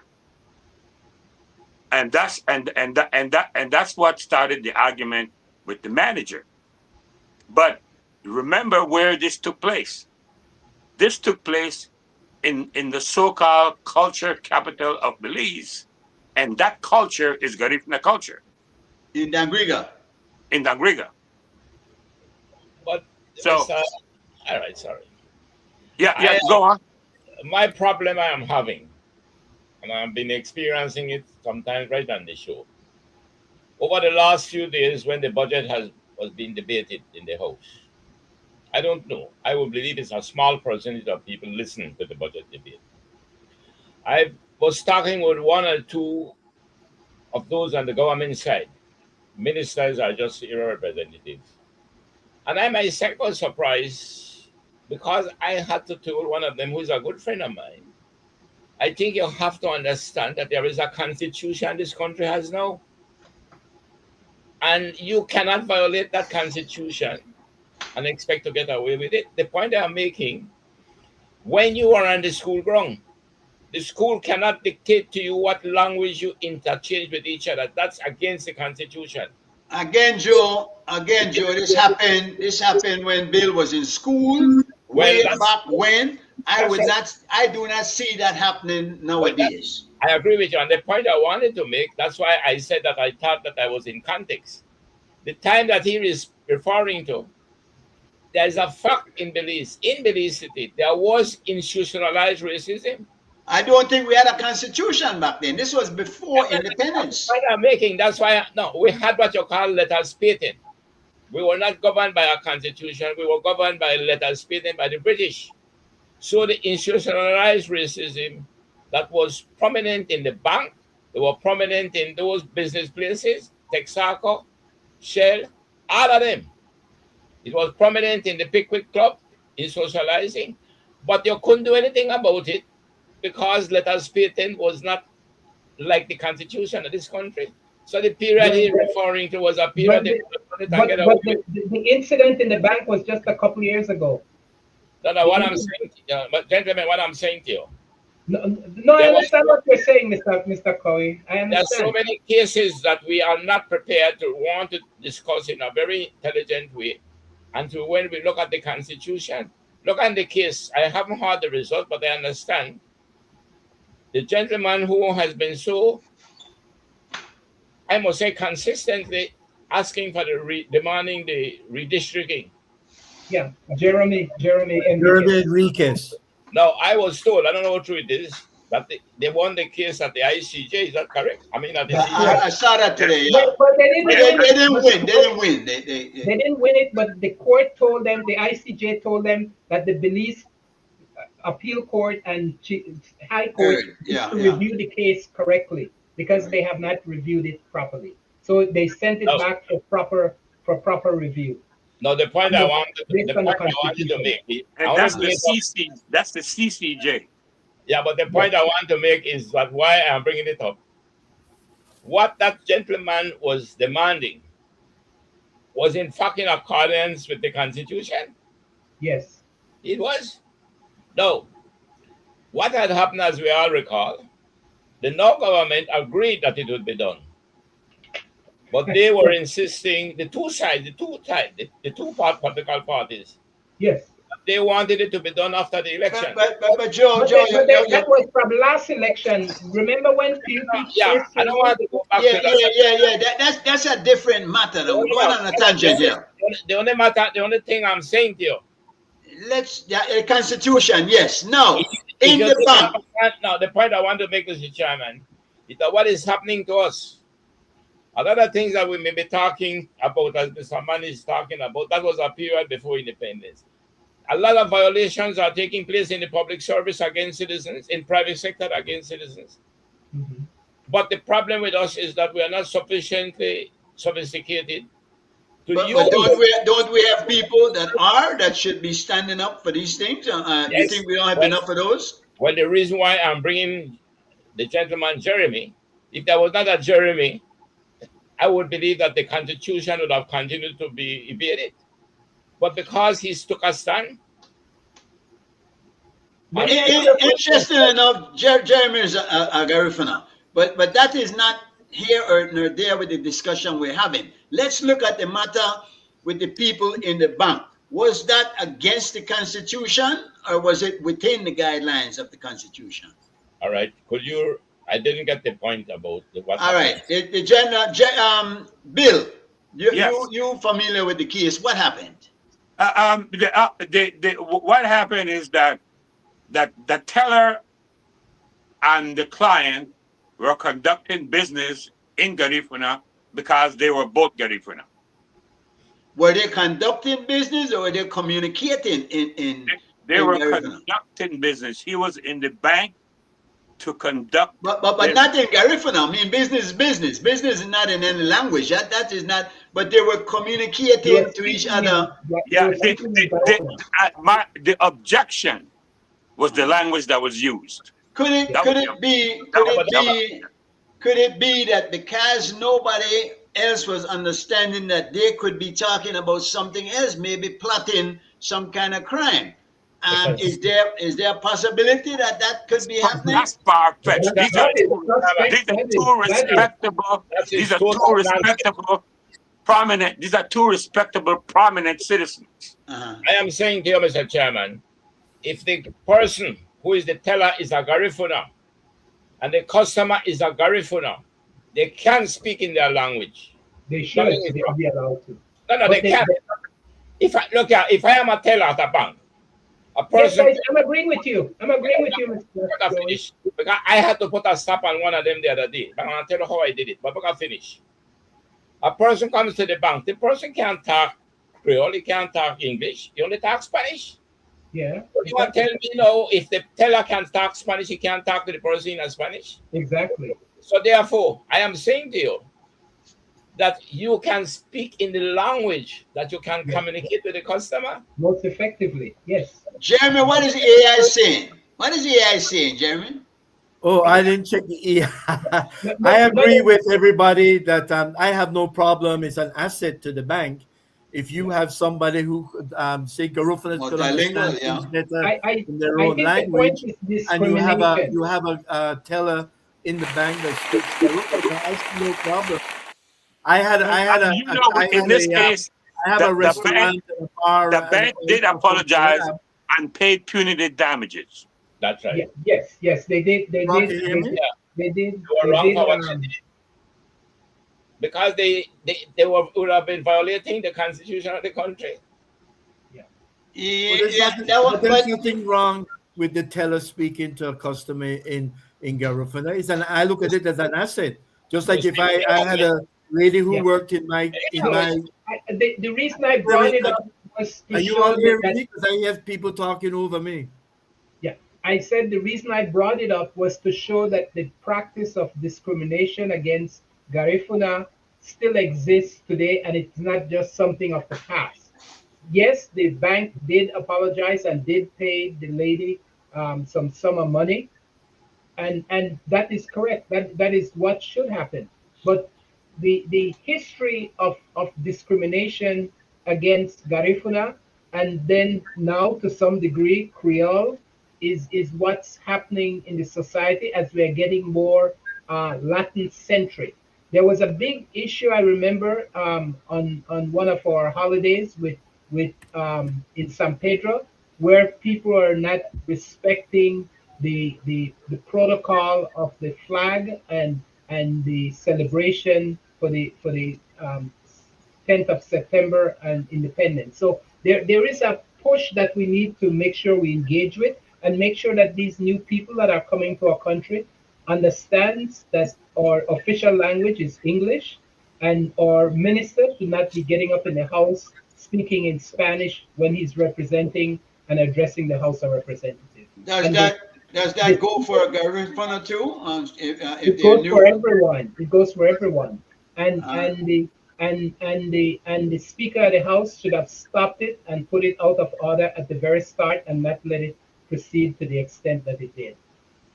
And that's what started the argument with the manager. But remember where this took place. This took place in the so-called culture capital of Belize, and that culture is Garifuna culture in Dangriga. in Dangriga. but So Mr. All right, sorry. yeah, yeah, I go on. My problem I am having, and I've been experiencing it sometimes right on the show. Over the last few days, when the budget was being debated in the House, I don't know. I would believe it's a small percentage of people listening to the budget debate. I was talking with one or two of those on the government side. Ministers are just era representatives. And I myself was surprised because I had to tell one of them, who's a good friend of mine, I think you have to understand that there is a constitution this country has now. And you cannot violate that constitution and expect to get away with it. The point I'm making, when you are on the school ground, the school cannot dictate to you what language you interchange with each other. That's against the constitution. Again, Joe, this happened. This happened when Bill was in school, Well, way back when. that's a, I do not see that happening well, that, nowadays. I agree with you. And the point I wanted to make, that's why I said that I thought that I was in context. The time that he is referring to, there's a fact in Belize. In Belize City, there was institutionalized racism. I don't think we had a constitution back then. This was before That's the independence. point I'm making. That's why, no, we had what you call letters patent. We were not governed by a constitution. We were governed by letters patent by the British. So the institutionalized racism that was prominent in the bank, they were prominent in those business places, Texaco, Shell, all of them. It was prominent in the Pickwick Club, in socializing, but you couldn't do anything about it because letters patent was not like the constitution of this country. So the period But he's referring to was a period but that the, was it and But get away with it. the incident in the bank was just a couple years ago. No, what I'm saying, but gentlemen, what I'm saying to you, No, I there was understand what you're saying, Mr. Coy. I there are so understand. many cases that we are not prepared to want to discuss in a very intelligent way. Until when we look at the Constitution, look at the case. I haven't heard the result, but I understand the gentleman who has been so, I must say, consistently asking for demanding the redistricting. Yeah, Jeremy Jeremy Enriquez. Enriquez. Now, I was told, I don't know how true it is, that they won the case at the ICJ. Is that correct? I mean, at the That's CJ. correct. I saw that today. Yeah. But they didn't But win they it. didn't win. They didn't win. They didn't win it, but the court told them, the ICJ told them that the Belize appeal court and high court Good. Yeah, to yeah. review the case correctly because they have not reviewed it properly. So they sent it No. back for proper review. No, the point I wanted Based on the to Constitution. make, I And wanted that's to the make up- CC. That's the CCJ. yeah, but the point I want to make is that why I'm bringing it up. What that gentleman was demanding was in fact in accordance with the Constitution. Yes. It was. No. What had happened, as we all recall, the North government agreed that it would be done. But they were insisting, the two political parties, Yes. they wanted it to be done after the election. But Joe, But, Joe, that was from last election. Remember when PUP Yeah, first I don't want to go back yeah, to that. yeah. That's a different matter. Though. We're going on a tangent here. The only thing I'm saying to you, The Constitution, yes. No, if in you the think bank. now the point I want to make, Mr. Chairman, is that what is happening to us. A lot of things that we may be talking about, as Mr. Man is talking about, that was a period before independence. A lot of violations are taking place in the public service against citizens, in private sector against citizens. Mhm. But the problem with us is that we are not sufficiently sophisticated to But use. don't we have people that should be standing up for these things? You Yes. think we don't have Well- enough of those? Well, the reason why I'm bringing the gentleman Jeremy, if there was not a Jeremy, I would believe that the Constitution would have continued to be evaded. But because he took a stand, Interesting enough, Jeremy is a Garifuna, but that is not here or nor there with the discussion we're having. Let's look at the matter with the people in the bank. Was that against the Constitution or was it within the guidelines of the Constitution? all right, I didn't get the point about what All happened. right, the general, Bill, Yes. you familiar with the case? What happened? What happened is that the teller and the client were conducting business in Garifuna because they were both Garifuna. Were they conducting business or were they communicating in They in were Garifuna? conducting business. He was in the bank to conduct. But not in Garifuna. I mean, business is business. Business is not in any language. That is not. But they were communicating to each other. Yeah, the objection was the language that was used. Could it be that because nobody else was understanding that they could be talking about something else, maybe plotting some kind of crime? Is there a possibility that could be happening? That's far fetched. These are two respectable, prominent citizens. Uh-huh. I am saying to you, Mr. Chairman, if the person who is the teller is a Garifuna and the customer is a Garifuna, they can speak in their language. They should be allowed to. No, they can't. If I am a teller at a bank, a Yes, person. guys, I'm agreeing with you, Mr. Finish, because I had to put a stop on one of them the other day. But I'll tell you how I did it. But I finish. A person comes to the bank. The person can't talk Creole. He can't talk English. He only talks Spanish. Yeah. So you want to tell me, if the teller can talk Spanish, he can't talk to the person in Spanish? Exactly. So therefore, I am saying to you that you can speak in the language that you can communicate with the customer. Most effectively, yes. Jeremy, what is AI saying? What is AI saying, Jeremy? Oh, I didn't check the E. No, I no, no, agree no. with everybody that I have no problem. It's an asset to the bank. If you have somebody who could say Garufanas could understand Multilingual, yeah. things better I, I, in their I own think the point language, is and discrimination. you have a teller in the bank that speaks Garufas, I see no problem. And you know, in this case, I have a the bank restaurant and a bar the and bank did also apologize collab. and paid punitive damages. That's right. Yes, yes, they did, they Ron, did, can you hear they me? did, they did, They were they wrong did. for what they did because would have been violating the constitution of the country. Yeah. Yeah, that But one, there's but nothing wrong with the teller speaking to a customer in Garufuna. I look at it as an asset. Just You like if speak to I the had public. a lady who Yeah. worked in So my. the reason I brought it up was to Are you show all hearing that, me? Because I have people talking over me. yeah, I said the reason I brought it up was to show that the practice of discrimination against Garifuna still exists today, and it's not just something of the past. Yes, the bank did apologize and did pay the lady some sum of money, and that is correct. That is what should happen. But the history of discrimination against Garifuna, and then now to some degree Creole, is what's happening in the society as we are getting more Latin centric. There was a big issue I remember on one of our holidays with in San Pedro, where people are not respecting the protocol of the flag and the celebration for the 10th of September and independence. So there is a push that we need to make sure we engage with and make sure that these new people that are coming to our country understands that our official language is English, and our minister should not be getting up in the house speaking in Spanish when he's representing and addressing the House of Representatives. does And that the go for a Garifuna too? If it they're goes for new, everyone. It goes for everyone. And uh, and the and the Speaker of the House should have stopped it and put it out of order at the very start and not let it proceed to the extent that it did.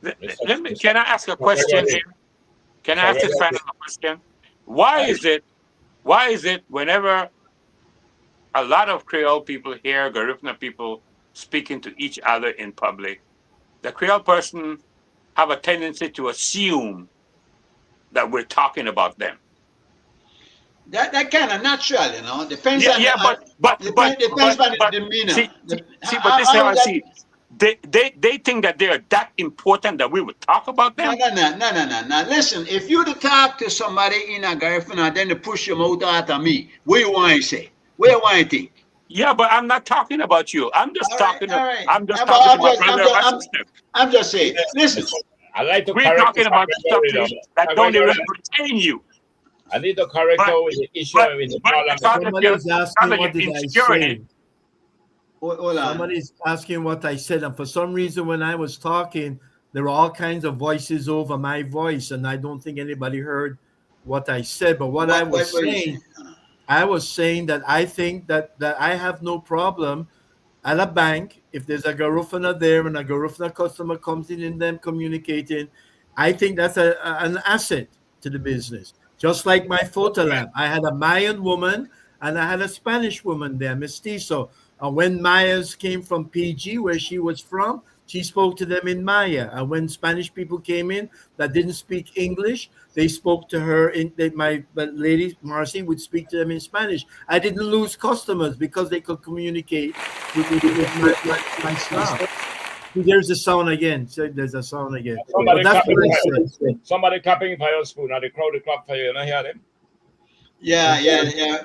Mr. Let me. Mr. Can I ask a Mr. question Gregory, here? Can I Mr. ask this panel Gregory, a question? Why I, is it? Why is it whenever a lot of Creole people hear Garifuna people speaking to each other in public, the Creole person have a tendency to assume that we're talking about them? that kind of natural, you know. Depends Yeah, on yeah, depends on the but demeanor. see, but this is how How I that? see it. They think that they are that important that we would talk about No, them. no, no, no, no, no, no. Listen, if you to talk to somebody in a Garifuna, then they push your mouth out of me. What you want to say? What you want to think? Yeah, but I'm not talking about you. I'm just All right, talking. all right. I'm just But talking to my brother and my sister. I'm just saying. Mr. Listen, I like to We're correct talking Mr. about stuff Gregory now. that Mr. don't even Gregory, pertain you. I need to correct But her with the issue but in the but it parliament. sounds like Somebody you're, is asking what did I insecure in it. say. hold on. Somebody's asking what I said, and for some reason, when I was talking, there were all kinds of voices over my voice, and I don't think anybody heard what I said. But what What you saying? I was saying that I think that I have no problem at a bank if there's a Garufana there and a Garufana customer comes in and them communicating. I think that's an asset to the business. Just like my photo lab, I had a Mayan woman and I had a Spanish woman there, mestizo. When Mayas came from PG, where she was from, she spoke to them in Maya. And when Spanish people came in that didn't speak English, they spoke to her in my lady Marcy would speak to them in Spanish. I didn't lose customers because they could communicate with my staff. There's a sound again. So there's a sound again. But Somebody that's clapping what I for you. said. Somebody clapping for your spoon. Now the crowd will clap for you. You don't hear them? Yeah, yeah,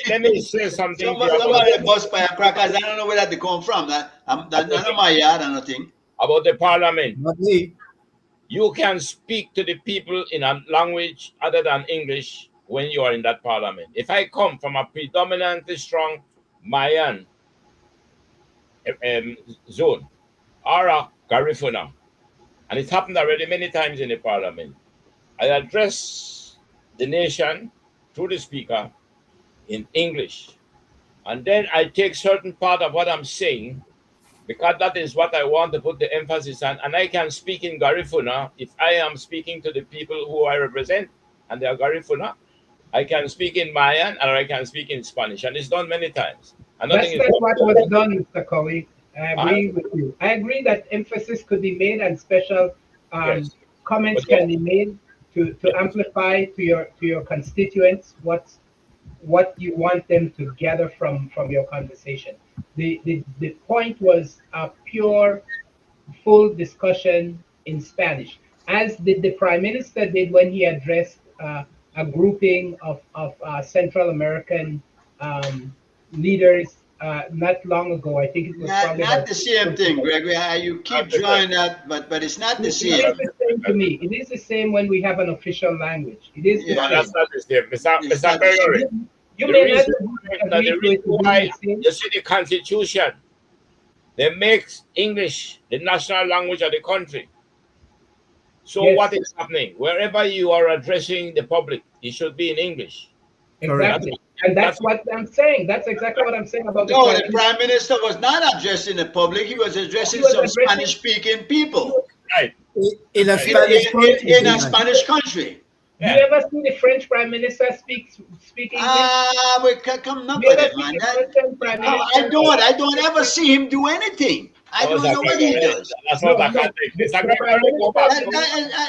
Let me say something to you somebody bust by a crackers. I don't know where that come from. That's not my yard or nothing. about the parliament. Not me. You can speak to the people in a language other than English when you are in that parliament. If I come from a predominantly strong Mayan zone or a Garifuna, and it happened already many times in the parliament, I address the nation through the speaker in English. And then I take certain part of what I'm saying because that is what I want to put the emphasis on. And I can speak in Garifuna if I am speaking to the people who I represent, and they are Garifuna. I can speak in Mayan or I can speak in Spanish, and it's done many times. And That's nothing is not what was done, Mr. Cowie. I I- agree with you. I agree that emphasis could be made and special Yes. comments But can be made to amplify to your constituents what you want them to gather from your conversation. The point was a pure, full discussion in Spanish, as did the Prime Minister did when he addressed a grouping of Central American leaders not long ago. I think it was Not probably not about the same thing, Gregory. You keep drawing that, but it's not the It same. is the same to me. It is the same when we have an official language. It is the Yeah. No, that's same. not the same. It's Mr. not the same. Gregory, You the may not reason, no, agree the to it reason to why be the same. you see the Constitution, they make English the national language of the country. So Yes. what is happening? Wherever you are addressing the public, it should be in English. Exactly. And that's what I'm saying. That's exactly what I'm saying about the No, Prime the Minister. Prime Minister was not addressing the public. He was addressing He was some addressing- Spanish-speaking people Right. In a in, Spanish country. in a Spanish country. You Yeah. ever see the French Prime Minister speak English? We can come up You with ever it, see man. the That, Russian Prime come, Minister? I don't ever see him do anything. I don't know what he does. That's what I No, can't take. Mr. the Prime Gregory, go back.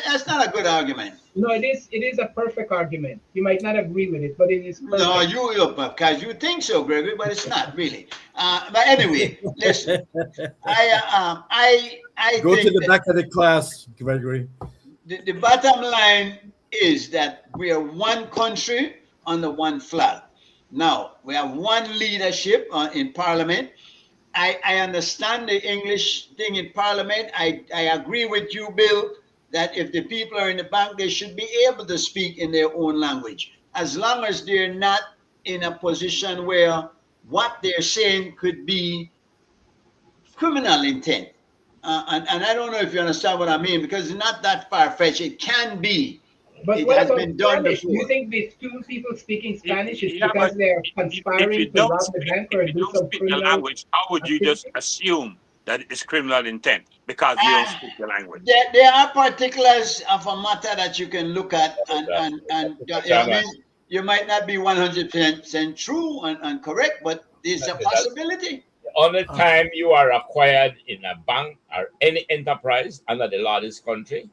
That's not a good argument. No, it is a perfect argument. You might not agree with it, but it is perfect. No, because you think so, Gregory, but it's not really. But anyway, listen. I Go think to the that back of the class, Gregory. the bottom line is that we are one country under one flag. Now we have one leadership in Parliament. I understand the English thing in Parliament. I agree with you, Bill, that if the people are in the bank, they should be able to speak in their own language, as long as they're not in a position where what they're saying could be criminal intent. And I don't know if you understand what I mean, because it's not that far-fetched. It can be. But It what has about been done Spanish? Do you before. think these two people speaking Spanish is Yeah, because but they're if conspiring you to don't rob the speak, bank if or you do don't some speak the criminal language, how would you just activity? assume that it's criminal intent because you don't speak the language? There are particulars of a matter that you can look at, and I mean, you might not be 100% true and correct, but there's a possibility. The only time you are acquired in a bank or any enterprise under the law of this country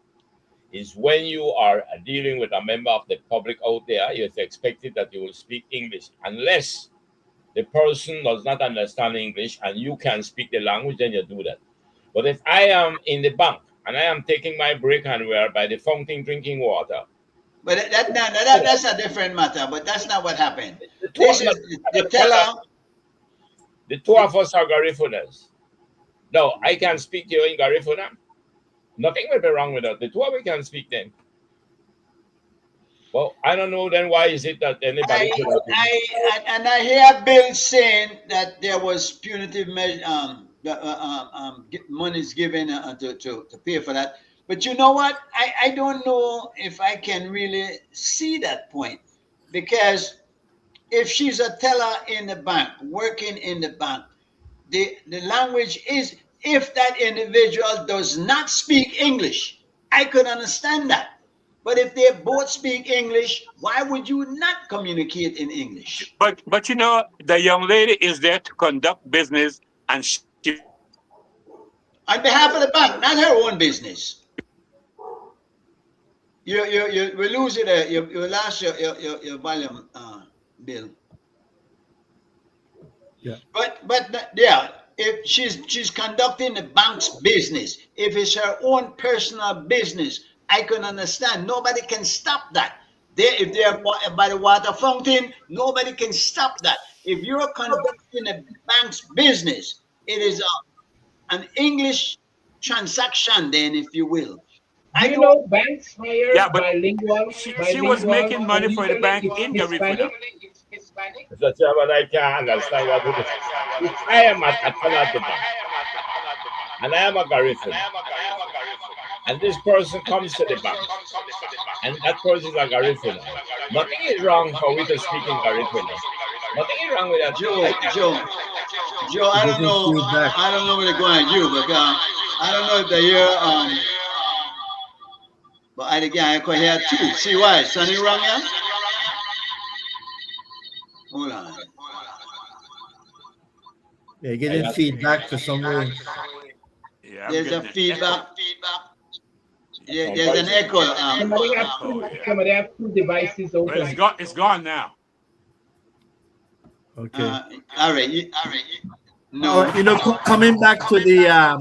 is when you are dealing with a member of the public out there. It's expected that you will speak English, unless the person does not understand English and you can speak the language, then you do that. But if I am in the bank and I am taking my break and we are by the fountain drinking water, But that's a different matter. But that's not what happened. the two, This is the teller. the two of us are Garifunas. No, I can speak to you in Garifuna. Nothing will be wrong with that. The two of us can speak then. Well, I don't know then why is it that anybody could have been. I hear Bill saying that there was punitive monies given to pay for that. But you know what? I don't know if I can really see that point, because if she's a teller in the bank, working in the bank, the language is, if that individual does not speak English, I could understand that. But if they both speak English, why would you not communicate in English? But you know, the young lady is there to conduct business, and she On behalf of the bank, not her own business. You we lose it. You lost your volume, Bill. Yeah. But yeah, if she's conducting the bank's business, if it's her own personal business, I can understand. Nobody can stop that. If they're by the water fountain, nobody can stop that. If you're conducting a bank's business, it is an English transaction, then, if you will. Do you know banks hire Yeah, but bilingual? she was making money for the bank in Garifuna. Mr. Chairman, I can't understand what it is. If I am at the bank and I am a Garifuna, and this person comes to the bank, and that person is a Garifuna, nothing is wrong for we to speak in Garifuna. Nothing is wrong with that. Joe, Joe, I don't Getting know. feedback. I don't know what they're going to do, but I don't know if they hear. But I again, I could hear too. See why? Sonny wrong, yeah? Hold on. They're getting feedback for some way. Yeah, I'm There's a getting an feedback. Some There's an voices. echo. echo. Yeah. somebody have two devices Well, it's open. gone. It's gone now. Okay. All right. Oh, No. you know, coming back to the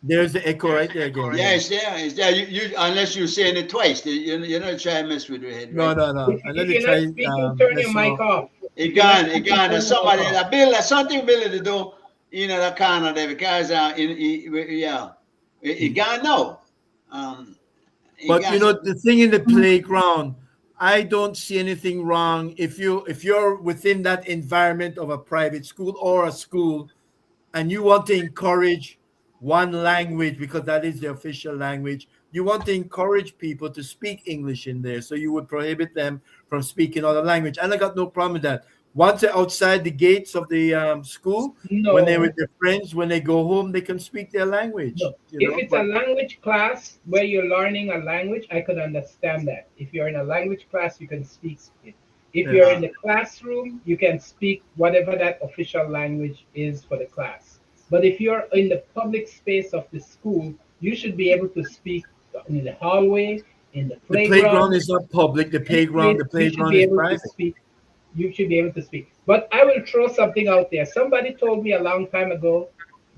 there's the echo right there again. Yeah, Yeah. it's there. It's there. You unless you're saying it twice, you're not trying to mess with your head, No, right? no, no. And let If me you're not try speaking, turn your messing mic up. off. It If you're not gone. It speaking, gone. turn There's your mic somebody off. there's something Billy to do. You know that corner there because yeah, it gone now. It But you gone. know, the thing in the playground, I don't see anything wrong if you're within that environment of a private school or a school, and you want to encourage one language because that is the official language. You want to encourage people to speak English in there, so you would prohibit them from speaking other language. And I got no problem with that. Once they're outside the gates of the school, when they're No, with their friends, when they go home, they can speak their language. no. You If know, it's a but language class where you're learning a language, I could understand that. If you're in a language class, you can speak it. If yeah. you're in the classroom, you can speak whatever that official language is for the class. But if you're in the public space of the school, you should be able to speak in the hallway, in the The playground playground, is not public. any place. The You should playground be is able to private. speak. You should be able to speak. But I will throw something out there. Somebody told me a long time ago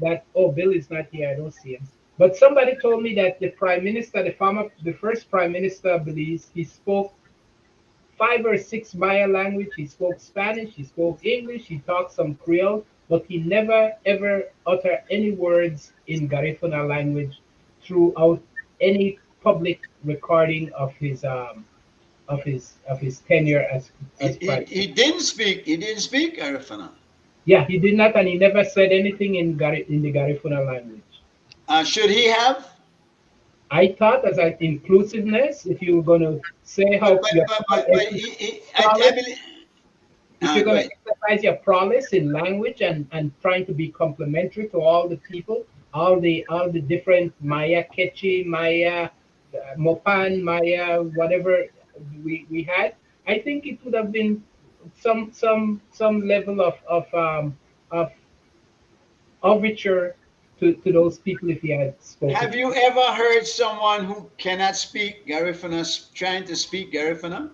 that, oh, Bill is not here. I don't see him. But somebody told me that the prime minister, the first prime minister of Belize, he spoke 5 or 6 Maya language. He spoke Spanish. He spoke English. He talked some Creole, but he never ever uttered any words in Garifuna language throughout any public recording of his tenure as prime. He didn't speak Arifana. Yeah, he did not, and he never said anything in the Garifuna language. Should he have? I thought, as an inclusiveness, if you were going to say how your But I prowess, believe. if you're Go going to ahead. exercise your prowess in language and trying to be complementary to all the people, all the different Maya, Quechua, Maya, Mopan, Maya, whatever we had, I think it would have been some level of overture to those people if he had Have spoken. you ever heard someone who cannot speak Garifuna trying to speak Garifuna?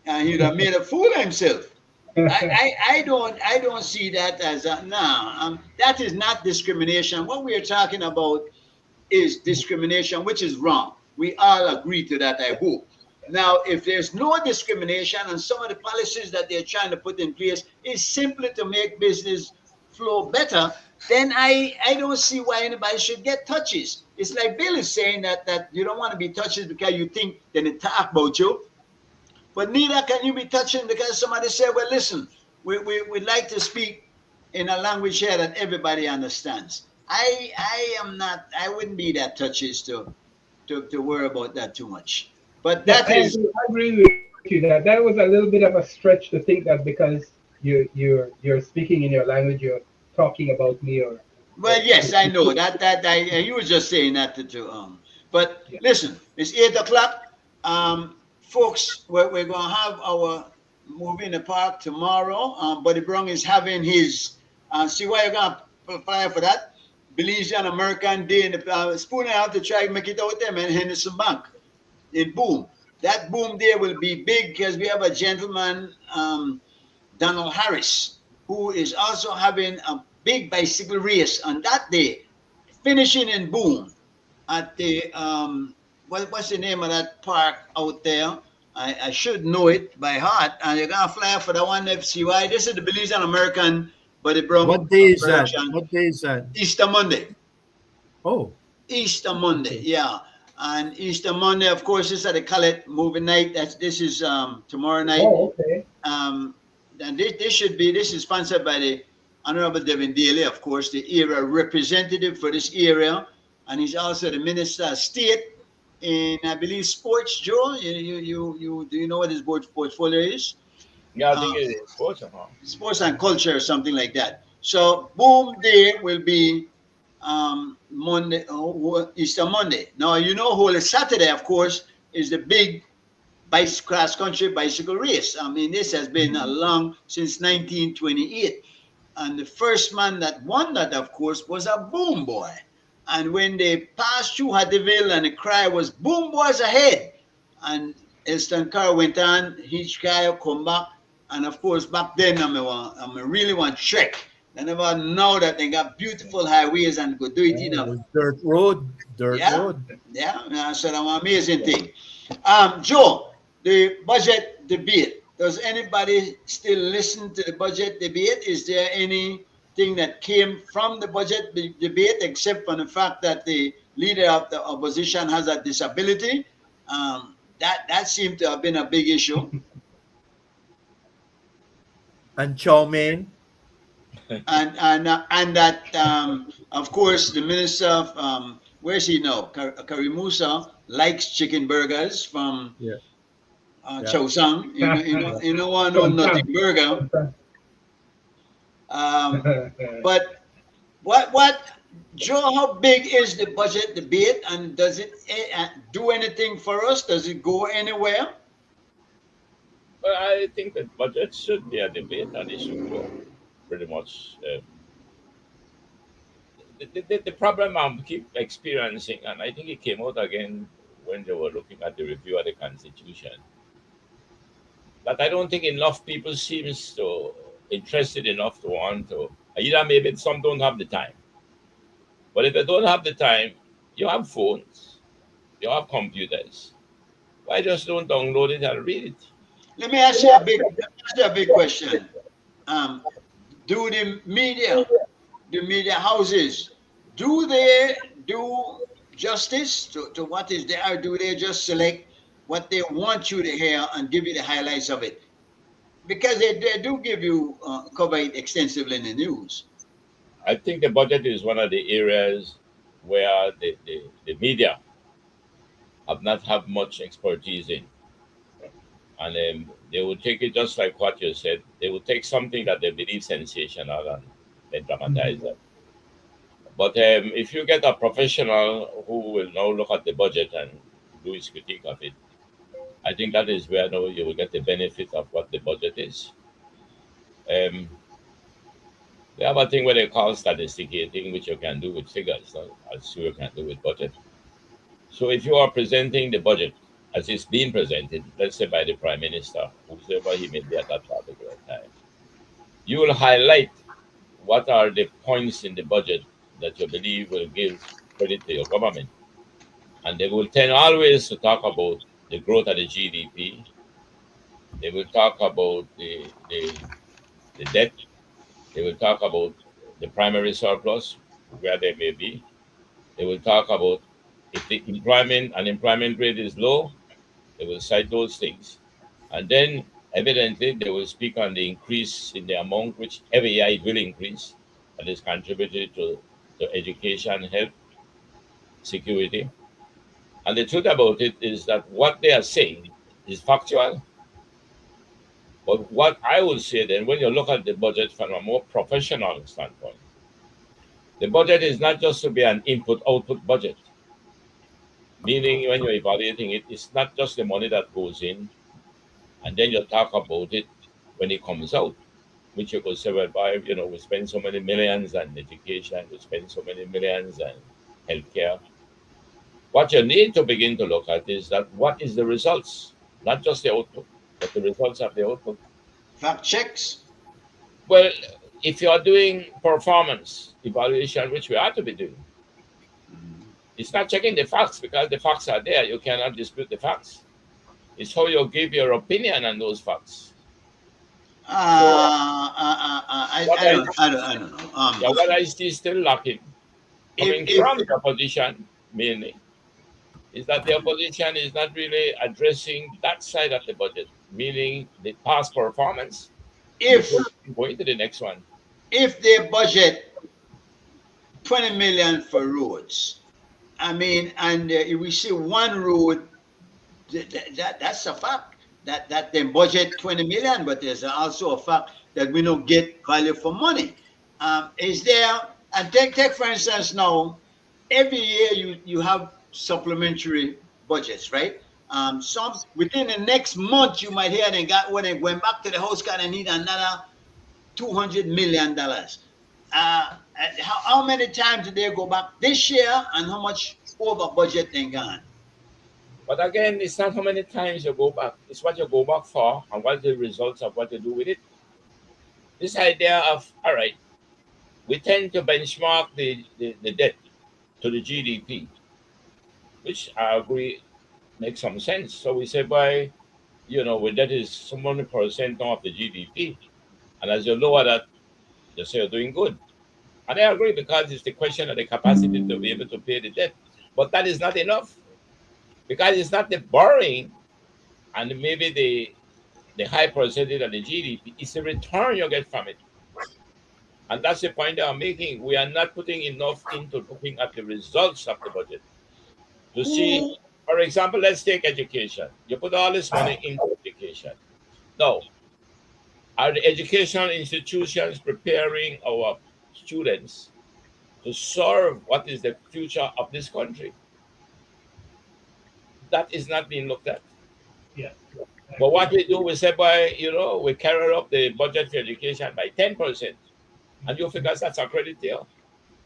He'd have made a fool of himself. I don't see that as a no. That is not discrimination. What we are talking about is discrimination, which is wrong. We all agree to that, I hope. Now, if there's no discrimination and some of the policies that they're trying to put in place is simply to make business flow better, then I don't see why anybody should get touches. It's like Bill is saying that you don't want to be touches because you think they talk about you. But neither can you be touching because somebody said, well, listen, we'd like to speak in a language here that everybody understands. I wouldn't be that touches to worry about that too much. But Yeah, that is, I agree with you that that was a little bit of a stretch to think that because you're speaking in your language, you're talking about me or well, yes, I know you were just saying that to but yeah. listen, it's 8 o'clock. Folks, we're gonna have our movie in the park tomorrow. Buddy Brown is having his see why you're gonna apply for that. Belizean American Day in the spoon out to try to make it out there, man. Henderson Bank in Boom. That Boom Day will be big because we have a gentleman, Donald Harris, who is also having a big bicycle race on that day, finishing in Boom at the what's the name of that park out there? I should know it by heart. And you're gonna fly for the one FCY. This is the Belizean American Buddy Brown What day is that? production. What day is that? Easter Monday. Oh, Easter Monday, okay. yeah. And Easter Monday, of course, this is the call it movie night. This is tomorrow night. Oh, okay. And this is sponsored by the Honorable Devin Daly, of course, the area representative for this area, and he's also the Minister of State in, I believe, sports. Joe, you do you know what his portfolio is? Yeah, I Uh, think it is sports, huh? Sports and culture or something like that. So boom day will be Monday, Easter Monday. Now you know Holy Saturday, of course, is the big cross country bicycle race. I mean, this has been a long since 1928. And the first man that won that, of course, was a boom boy. And when they passed through Hattieville and the cry was boom boys ahead. And Elston Car went on, each guy come back. And of course, back then, I'm a really one Shrek. I never know that they got beautiful highways and could do it, It was dirt road, yeah, yeah. So that's an amazing thing. Joe, the budget debate. Does anybody still listen to the budget debate? Is there anything that came from the budget debate except for the fact that the leader of the opposition has a disability? That seemed to have been a big issue. And chow mein. And that of course the minister of where's he now? Karimusa likes chicken burgers from Yeah. Chow Sang. You know one know nothing burger. But what Joe? How big is the budget debate, and does it do anything for us? Does it go anywhere? Well, I think that budget should be a debate and it should go pretty much. The problem I'm keep experiencing, and I think it came out again when they were looking at the review of the Constitution, that I don't think enough people seems to interested enough to want to. Either maybe some don't have the time, but if they don't have the time, you have phones, you have computers. Why just don't download it and read it? Let me ask you a big question. Do the media houses, do they do justice to what is there? Or do they just select what they want you to hear and give you the highlights of it? Because they do give you cover it extensively in the news. I think the budget is one of the areas where the media have not have much expertise in. And they will take it just like what you said. They will take something that they believe sensational and then dramatize it. But if you get a professional who will now look at the budget and do his critique of it, I think that is where now you will get the benefit of what the budget is. They have a thing where they call statisticating, which you can do with figures, as you can do with budget. So if you are presenting the budget as it's being presented, let's say by the Prime Minister, whoever he may be at that particular time, you will highlight what are the points in the budget that you believe will give credit to your government. And they will tend always to talk about the growth of the GDP. They will talk about the debt. They will talk about the primary surplus, where they may be. They will talk about if the unemployment rate is low, they will cite those things. And then evidently they will speak on the increase in the amount which every year it will increase, and is contributed to education, health, security. And the truth about it is that what they are saying is factual. But what I would say then, when you look at the budget from a more professional standpoint, the budget is not just to be an input-output budget. Meaning when you're evaluating it, it's not just the money that goes in, and then you talk about it when it comes out, which you could say, well, we spend so many millions on education, we spend so many millions on healthcare. What you need to begin to look at is that what is the results, not just the output, but the results of the output. Fact checks. Well, if you are doing performance evaluation, which we ought to be doing, it's not checking the facts because the facts are there. You cannot dispute the facts. It's how you give your opinion on those facts. I don't know. What I see still lacking, coming from the opposition mainly, is that the opposition is not really addressing that side of the budget, meaning the past performance. If going to the next one, if they budget 20 million for roads, I mean, and if we see one road, that's a fact that they budget 20 million, but there's also a fact that we don't get value for money. Is there, and take for instance now, every year you have supplementary budgets, right? Some within the next month you might hear they got when they went back to the house, got to need another $200 million. How many times did they go back this year, and how much over budget they gone? But again, it's not how many times you go back, it's what you go back for and what the results of what you do with it. This idea of, all right, we tend to benchmark the debt to the GDP, which I agree makes some sense. So we say, by, with debt is some 1% of the GDP. And as you lower that, you say you're doing good. And I agree, because it's the question of the capacity to be able to pay the debt. But that is not enough, because it's not the borrowing and maybe the high percentage of the GDP, it's the return you get from it. And that's the point that I'm making. We are not putting enough into looking at the results of the budget to see, for example, let's take education. You put all this money into education. Now, are the educational institutions preparing our students to serve what is the future of this country? That is not being looked at. Yeah. But what we do, we say, we carry up the budget for education by 10%. And you figure that's a credit deal.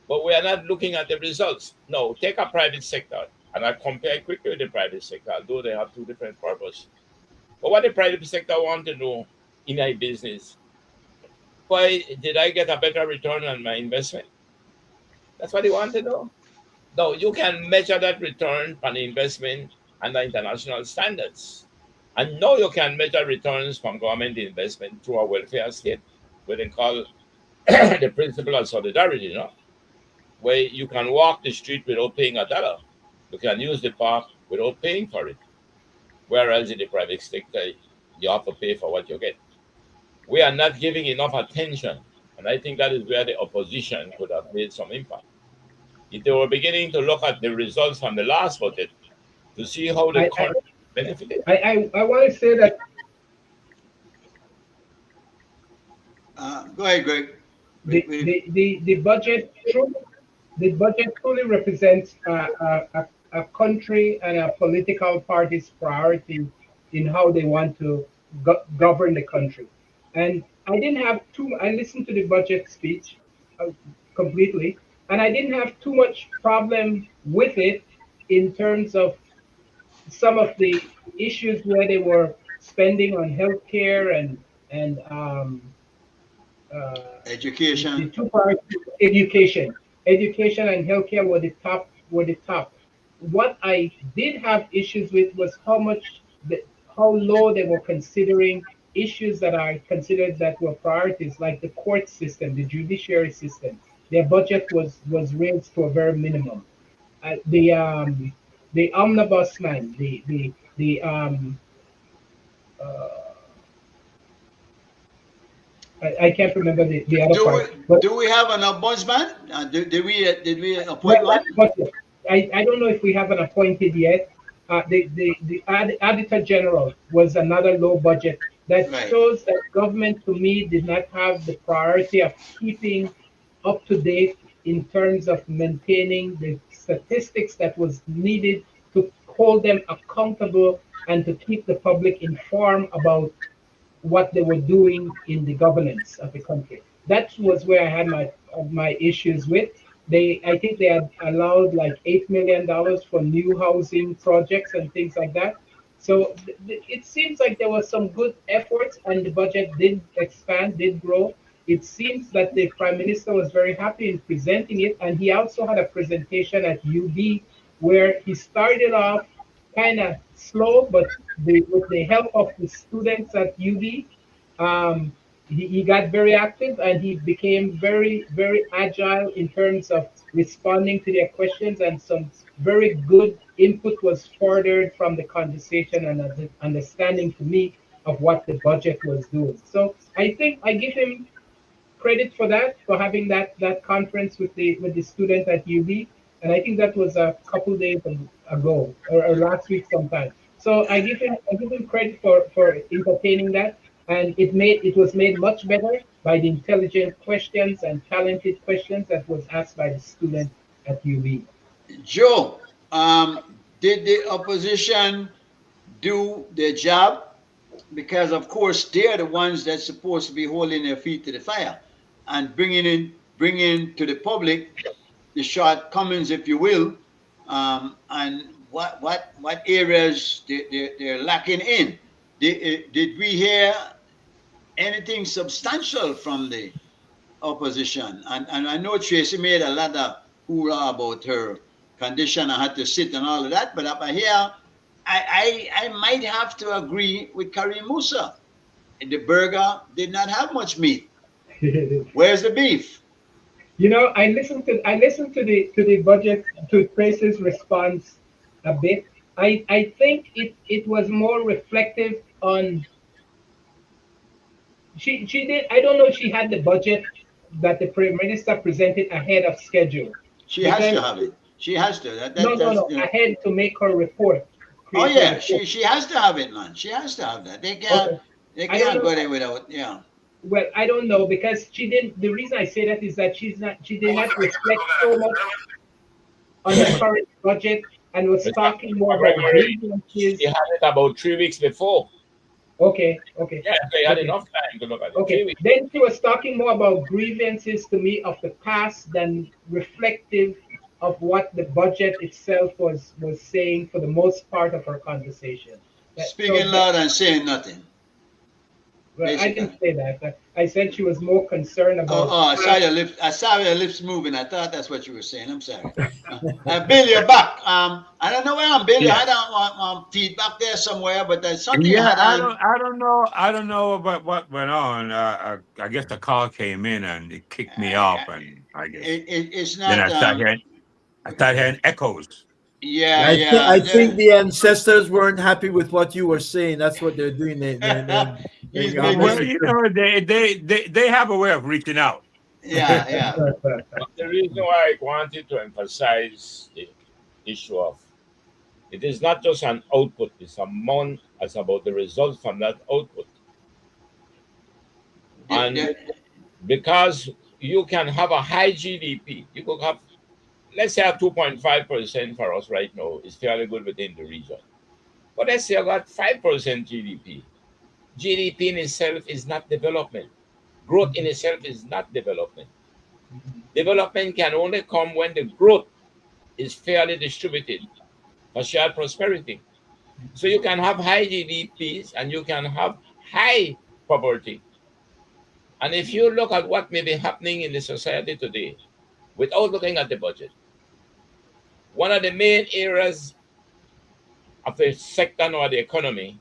But we are not looking at the results. No, take a private sector, and I compare quickly with the private sector, although they have two different purposes. But what the private sector want to know in a business, why did I get a better return on my investment? That's what they want to know. No, you can measure that return on the investment under international standards. And now you can measure returns from government investment through a welfare state, what they call the principle of solidarity, where you can walk the street without paying a dollar. You can use the park without paying for it. Whereas in the private sector, you have to pay for what you get. We are not giving enough attention. And I think that is where the opposition could have made some impact. If they were beginning to look at the results from the last budget to see how the country benefited. I want to say that. Go ahead, Greg. The budget truly represents a country and a political party's priority in how they want to govern the country. And I didn't have too. I listened to the budget speech completely, and I didn't have too much problem with it in terms of some of the issues where they were spending on healthcare and the Education. two parts, education and healthcare were the top. What I did have issues with was how low they were considering issues that are considered that were priorities, like the court system, the judiciary system. Their budget was raised to a very minimum. The omnibus man, the uh, I can't remember the other part. But Do we have an ombudsman? Did we appoint well, one? I don't know if we have an appointed yet. The Auditor General was another low budget that Right. shows that government to me did not have the priority of keeping up to date in terms of maintaining the statistics that was needed to hold them accountable and to keep the public informed about what they were doing in the governance of the country. That was where I had my issues with. I think they had allowed like $8 million for new housing projects and things like that. So it seems like there was some good efforts, and the budget did expand, did grow. It seems that the prime minister was very happy in presenting it, and he also had a presentation at UB where he started off kind of slow, but with the help of the students at UB, he got very active and he became very, very agile in terms of responding to their questions, and some very good input was furthered from the conversation and the understanding to me of what the budget was doing. So I think I give him credit for that, for having that conference with the student at UB, and I think that was a couple days ago or last week sometime. So I give him credit for entertaining that. and it was made much better by the intelligent questions and talented questions that was asked by the student at UB. Joe, did the opposition do their job? Because of course they're the ones that's supposed to be holding their feet to the fire and bringing to the public the shortcomings, if you will, and what areas they're lacking in. Did we hear anything substantial from the opposition? And I know Tracy made a lot of hoorah about her condition. I had to sit and all of that, but up here, I might have to agree with Karim Musa. The burger did not have much meat. Where's the beef? I listened to the budget, to Trace's response a bit. I think it was more reflective on, she did, I don't know if she had the budget that the Prime Minister presented ahead of schedule. She But has then to have it. She has to. no, ahead to make her report. Oh create her yeah, report. she has to have it, man. She has to have that. They Okay. I don't can't know. go there without. Yeah. Well, I don't know, because she didn't. The reason I say that is that she did not reflect so much on the current budget and was talking more about grievances. She had it about 3 weeks before. Okay. Yeah, they had Okay. enough time to look at it. 3 Okay. weeks. Then she was talking more about grievances to me of the past than reflective of what the budget itself was saying for the most part of her conversation. Speaking loud and saying nothing. Well, I didn't say that. I said she was more concerned about. I saw your lips. I saw your lips moving. I thought that's what you were saying. I'm sorry. Bill, you're back. I don't know where I'm. Bill, you had feedback there somewhere, but there's something. Yeah, I don't know about what went on. I guess the call came in and it kicked me off, and I guess It's not. then I started hearing echoes. Yeah, I think the ancestors weren't happy with what you were saying. That's what they're doing. He's got been- Well, you know, they have a way of reaching out. yeah. But the reason why I wanted to emphasize the issue of it is not just an output, it's about the results from that output. And because you can have a high GDP, you could have, let's say, a 2.5% for us right now is fairly good within the region. But let's say I got 5% GDP. GDP in itself is not development. Growth in itself is not development. Development can only come when the growth is fairly distributed for shared prosperity. So you can have high GDPs and you can have high poverty. And if you look at what may be happening in the society today, without looking at the budget, one of the main areas of the sector or the economy,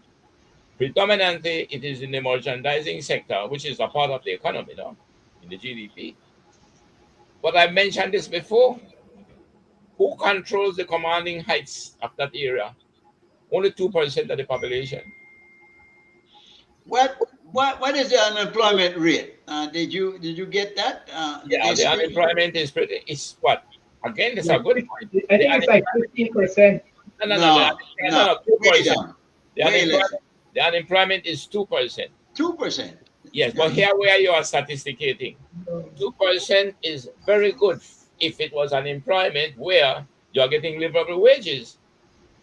predominantly it is in the merchandising sector, which is a part of the economy now, in the GDP. But I mentioned this before. Who controls the commanding heights of that area? Only 2% of the population. What is the unemployment rate? Did you get that? Yeah, the unemployment is what? Again, it's a good point. I think it's like 15%. No, 2%. The unemployment is 2%. 2%. Yes, but here where you are statisticating, 2% is very good if it was unemployment where you're getting livable wages.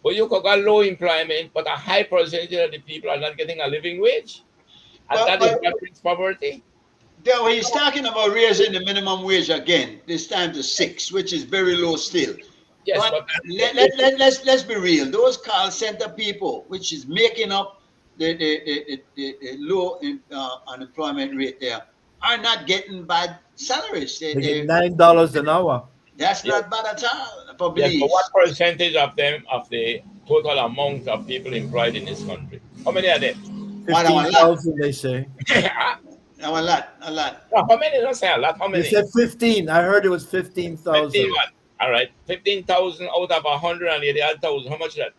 But you could get low employment, but a high percentage of the people are not getting a living wage. And that is what brings poverty. Though he's talking about raising the minimum wage again, this time to 6, which is very low still. Yes, but but let's be real. Those call center people, which is making up the low unemployment rate there, are not getting bad salaries. They get $9 an hour. That's not bad at all. For yes, but what percentage of them, of the total amount of people employed in this country? How many are there? 15,000, they say. A lot. No, how many? Don't say a lot. How many? They said 15. I heard it was 15,000. 15 what? All right, 15,000 out of 180,000. How much is that?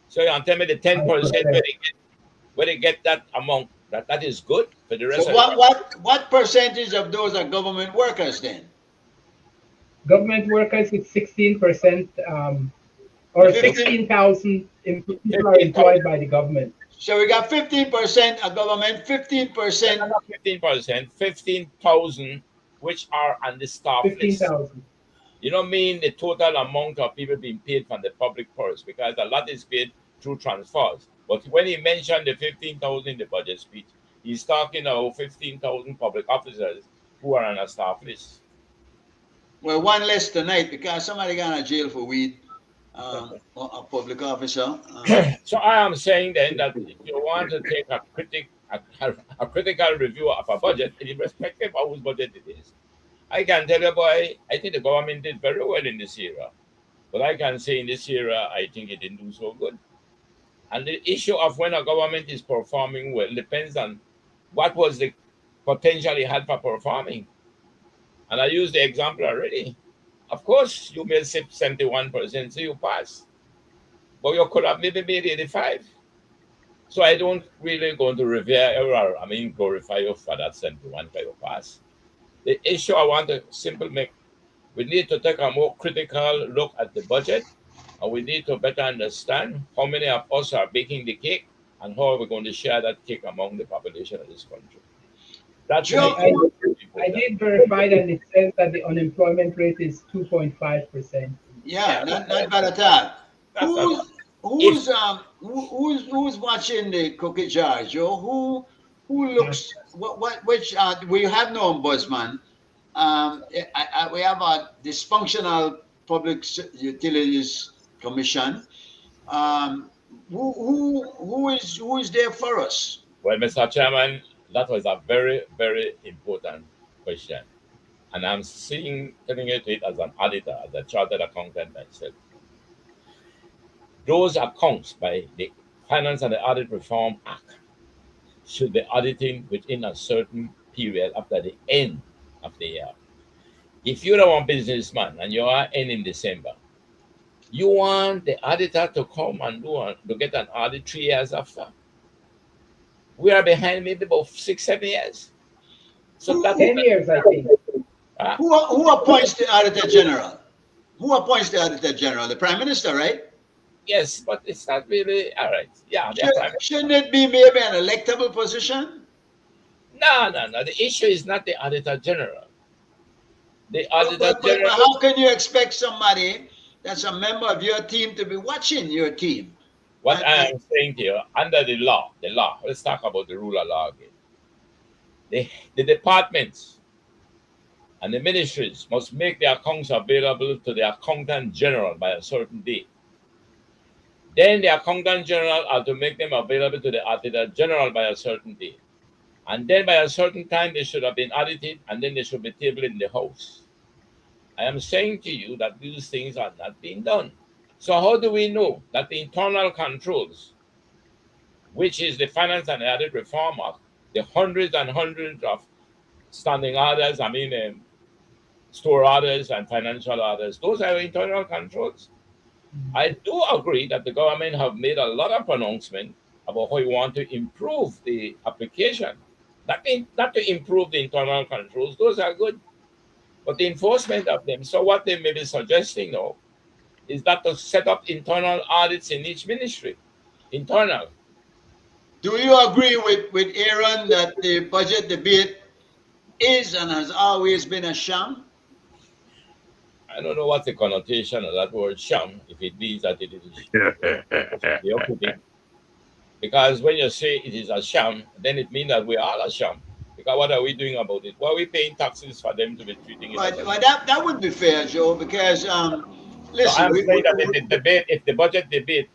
So you tell me the 10% where they get that amount. That is good for the rest So of what percentage of those are government workers then? Government workers, it's 16%, or 16,000 people are employed by the government. So we got 15% of government, 15%. Not 15%, 15,000, which are on the staff list. 15,000. You don't mean the total amount of people being paid from the public purse, because a lot is paid through transfers. But when he mentioned the 15,000 in the budget speech, he's talking about 15,000 public officers who are on a staff list. Well, one less tonight because somebody got in jail for weed. A public officer. So I am saying then that if you want to take a critical review of a budget, irrespective of whose budget it is, I can tell you, boy, I think the government did very well in this era. But I can say in this era, I think it didn't do so good. And the issue of when a government is performing well depends on what was the potential it had for performing. And I used the example already. Of course, you made 71%, so you pass. But you could have maybe made 85. So I don't really going to glorify you for that 71 for your pass. The issue I want to simply make, we need to take a more critical look at the budget, and we need to better understand how many of us are baking the cake and how are we going to share that cake among the population of this country. That's I did verify that it says that the unemployment rate is 2.5%. Yeah, not bad at all. Who's watching the cookie jar, Joe? Who looks which we have no ombudsman. We have a dysfunctional public utilities commission. Who is there for us? Well, Mr. Chairman, that was a very, very important question. And I'm telling it as an auditor, as a chartered accountant myself. Those accounts by the Finance and the Audit Reform Act should be auditing within a certain period after the end of the year. If you're a businessman and you are ending December, you want the auditor to come and to get an audit 3 years after. We are behind maybe about 6-7 years. So that's 10 years, I think. Who appoints the Auditor General? Who appoints the Auditor General? The Prime Minister, right? Yes, but it's not really all right. Yeah. Shouldn't it be maybe an electable position? No. The issue is not the Auditor General. The Auditor General. But how can you expect somebody that's a member of your team to be watching your team? What I am saying to you, under the law, let's talk about the rule of law again. The departments and the ministries must make the accounts available to the Accountant General by a certain date. Then the Accountant General are to make them available to the Auditor General by a certain date. And then by a certain time, they should have been audited, and then they should be tabled in the House. I am saying to you that these things are not being done. So how do we know that the internal controls, which is the Finance and Audit Reform Act, the hundreds and hundreds of standing orders, store orders and financial orders, those are internal controls. I do agree that the government have made a lot of pronouncement about how you want to improve the application. Not to improve the internal controls, those are good, but the enforcement of them. So what they may be suggesting now is that to set up internal audits in each ministry. Internal. Do you agree with Aaron that the budget debate is and has always been a sham? I don't know what the connotation of that word sham, if it means that it is. Because when you say it is a sham, then it means that we are a sham. Because what are we doing about it? Why are we paying taxes for them to be treating it? But that would be fair, Joe, because listen. So I'm saying that if the budget debate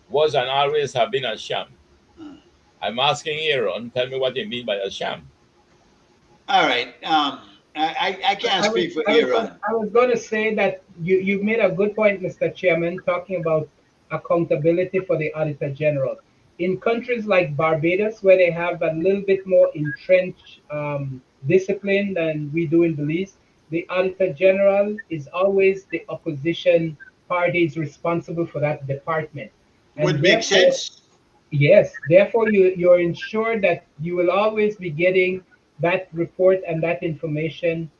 was and always have been a sham, I'm asking Aaron, tell me what you mean by a sham. All right. I can't speak for Aaron. I was going to say that you've made a good point, Mr. Chairman, talking about accountability for the Auditor General. In countries like Barbados, where they have a little bit more entrenched discipline than we do in Belize, the Auditor General is always the opposition party is responsible for that department. And would make sense. Yes. Therefore, you're ensured that you will always be getting that report and that information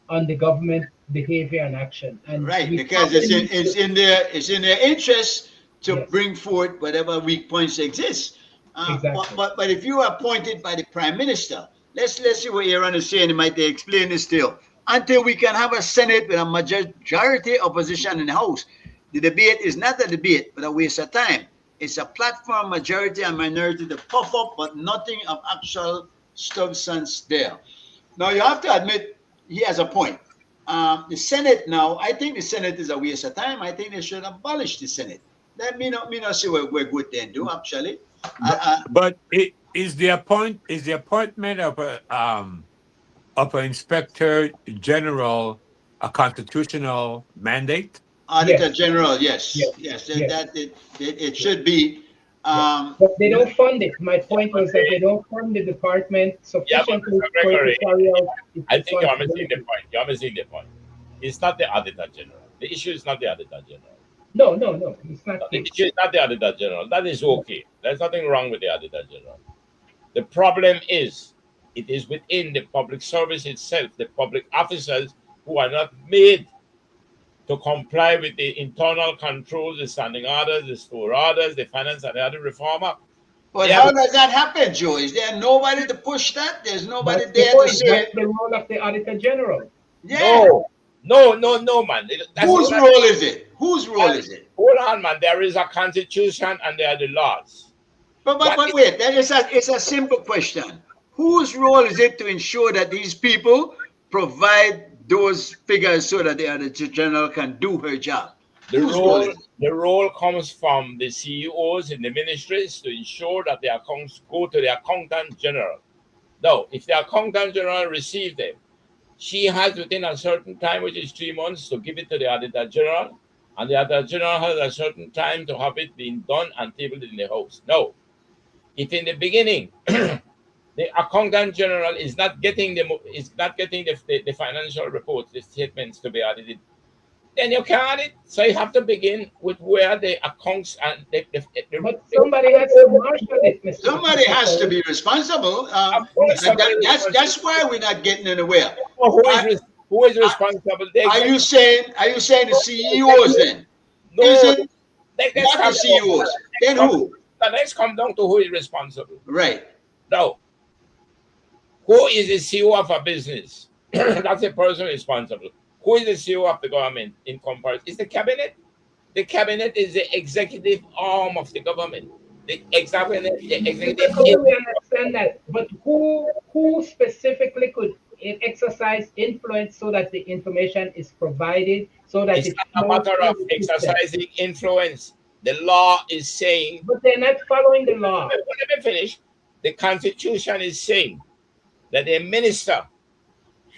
on the government behavior and action. And right, because it's in their interest to bring forth whatever weak points exist. Exactly. But if you are appointed by the Prime Minister, let's see what Aaron is saying. He might explain this still. Until we can have a Senate with a majority opposition in the House, the debate is not a debate, but a waste of time. It's a platform, majority and minority to puff up, but nothing of actual substance there. Now, you have to admit, he has a point. The Senate now, I think the Senate is a waste of time. I think they should abolish the Senate. That me not see what we're good then do, actually. But is the appointment of an inspector general a constitutional mandate? Auditor Yes. General, yes. Yes. That it should be. But they don't fund it. My point was that they don't fund the department Yeah, but sufficiently Mr. for it Gregory, to carry out its I think you're missing the responsibility. point. You're missing the point. It's not the Auditor General. The issue is not the Auditor General. No. It's not The it. issue is not the Auditor General. That is okay. There's nothing wrong with the Auditor General. The problem is, it is within the public service itself, the public officers who are not made to comply with the internal controls, the standing orders, the store orders, the finance and the other reform act. But They how have- does that happen, Joe? Is there nobody to push that? There's nobody That's the there to point. say, That's the role of the Auditor General. yeah. No, man. Whose role is it? Whose role is it? Hold on, man. There is a constitution and there are the laws. But wait, it's a simple question. Whose role is it to ensure that these people provide those figures so that the Auditor General can do her job? Whose role is it? The role comes from the CEOs in the ministries to ensure that the accounts go to the accountant general. Now, if the accountant general receives them, she has within a certain time, which is 3 months, to give it to the Auditor General, and the Auditor General has a certain time to have it being done and tabled in the House. Now, if in the beginning the accountant general is not getting the financial reports, the statements to be audited, then you can't audit. So you have to begin with where the accounts and But somebody has to marshal it, Mr. Somebody has to be responsible. That's why we're not getting anywhere. Who is responsible? Are you saying the CEOs then? No, Is it let's not the CEOs? Then who? Let's come down to who is responsible. Right. Now, who is the CEO of a business? That's the person responsible. Who is the CEO of the government in comparison? It's the cabinet. The cabinet is the executive arm of the government. The executive. We understand that, but who specifically could exercise influence so that the information is provided, so that it's not a matter of exercising influence. The law is saying. But they're not following the law. Let me finish. The Constitution is saying that a minister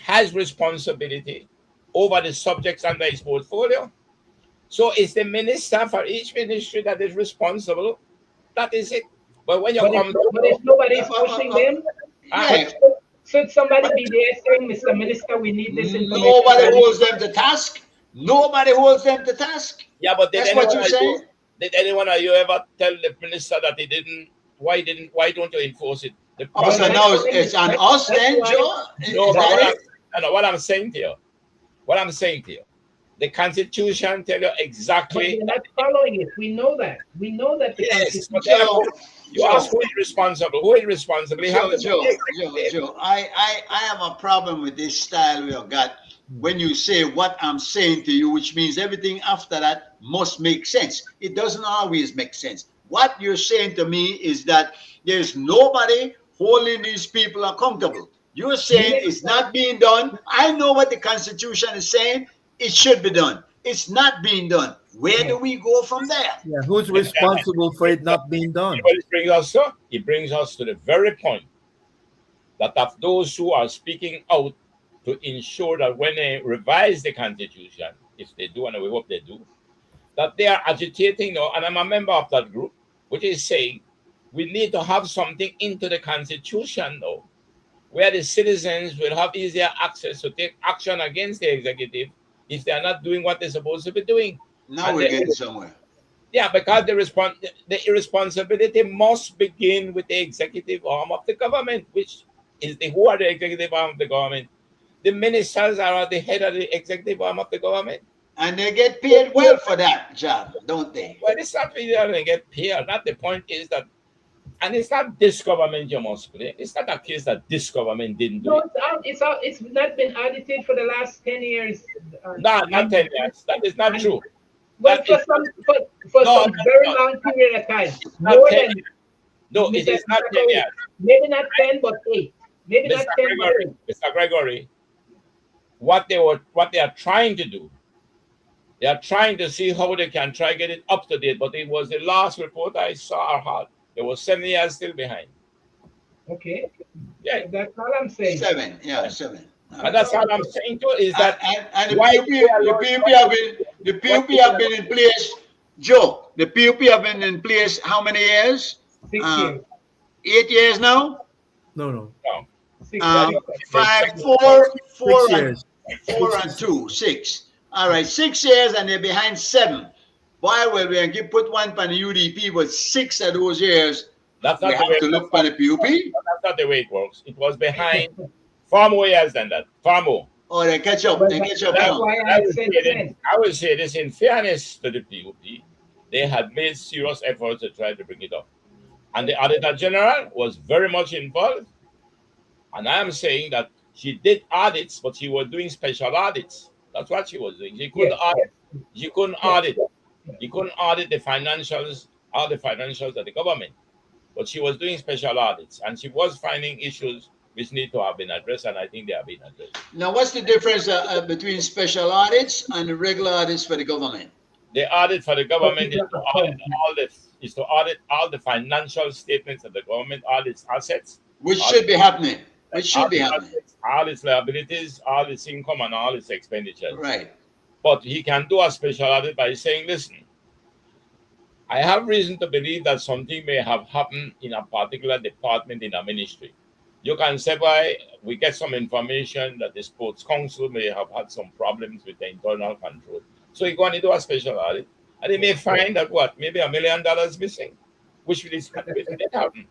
has responsibility over the subjects under his portfolio. So it's the minister for each ministry that is responsible. That is it. But when you come if nobody is pushing them, should somebody be there saying, Mr. Minister, we need this information? Nobody holds them to task. Nobody holds them to task. Yeah, but that's what you're saying. Did anyone of you ever tell the minister that he didn't? Why don't you enforce it? So now it's on us then, Joe? No, what I'm saying to you, the Constitution tell you exactly. But they're not following it. We know that. The Constitution. You ask who is responsible. Who is responsible? Joe, I have a problem with this style we have got. When you say what I'm saying to you, which means everything after that must make sense. It doesn't always make sense. What you're saying to me is that there's nobody holding these people accountable. You're saying it's not being done. I know what the Constitution is saying. It should be done. It's not being done. Where do we go from there? Yeah, who's responsible for it not being done? It brings us to the very point that of those who are speaking out to ensure that when they revise the Constitution, if they do, and we hope they do, that they are agitating now, and I'm a member of that group, which is saying we need to have something into the Constitution now, where the citizens will have easier access to take action against the executive if they are not doing what they're supposed to be doing. Now we're getting somewhere. Yeah, because the irresponsibility must begin with the executive arm of the government, which is who are the executive arm of the government? The ministers are at the head of the executive arm of the government. And they get paid well for that job, don't they? Well, it's not really that they get paid. Not the point is that And it's not this government you must blame. It's not a case that this government didn't do No, it. it's not been audited for the last 10 years. No, not 10 years. That is not and- true. Well, That for is some for no, some no, very no. long period of time, not more 10 than years. No, it is not Mr. 10 years. maybe not 10, but 8. Maybe Mr. not 10, but Gregory, 8. Mr. Gregory, what they are trying to do, they are trying to see how they can try get it up to date. But it was the last report I saw or had. There was 7 years still behind. Okay, Yeah, that's all I'm saying. 7, yeah, 7. and that's all I'm saying too. Is that And the why PUP, the PUP have been in place. Joe, the PUP have been in place how many years? 6 Uh, years. 8 years now. No, no. No, 6 Um, years. 5, 6 years. 4 and 2, 6. All right, 6 years and they're behind 7. Why will we give put one on the UDP, but 6 of those years that's we not the have way. to look for the PUP? That's not the way it works. It was behind far more years than that. Far more. Oh, they catch up. Well, They catch up that's now. why I I would said say 10. this, I would say this in fairness to the PUP, they had made serious efforts to try to bring it up. And the Auditor General was very much involved. And I am saying that she did audits, but she was doing special audits. That's what she was doing. She couldn't Yes, audit. yes. She couldn't audit. You couldn't audit the financials, all the financials of the government. But she was doing special audits, and she was finding issues which need to have been addressed, and I think they have been addressed. Now, what's the difference between special audits and the regular audits for the government? The audit for the government is to audit all the financial statements of the government, all its assets, Which should be happening. Which all should be its happening. assets, all its liabilities, all its income, and all its expenditures. Right. But he can do a special audit by saying, listen, I have reason to believe that something may have happened in a particular department in a ministry. You can say, why we get some information that the sports council may have had some problems with the internal control. So you're going to do a special audit, and they may find that maybe $1 million missing, which did happen.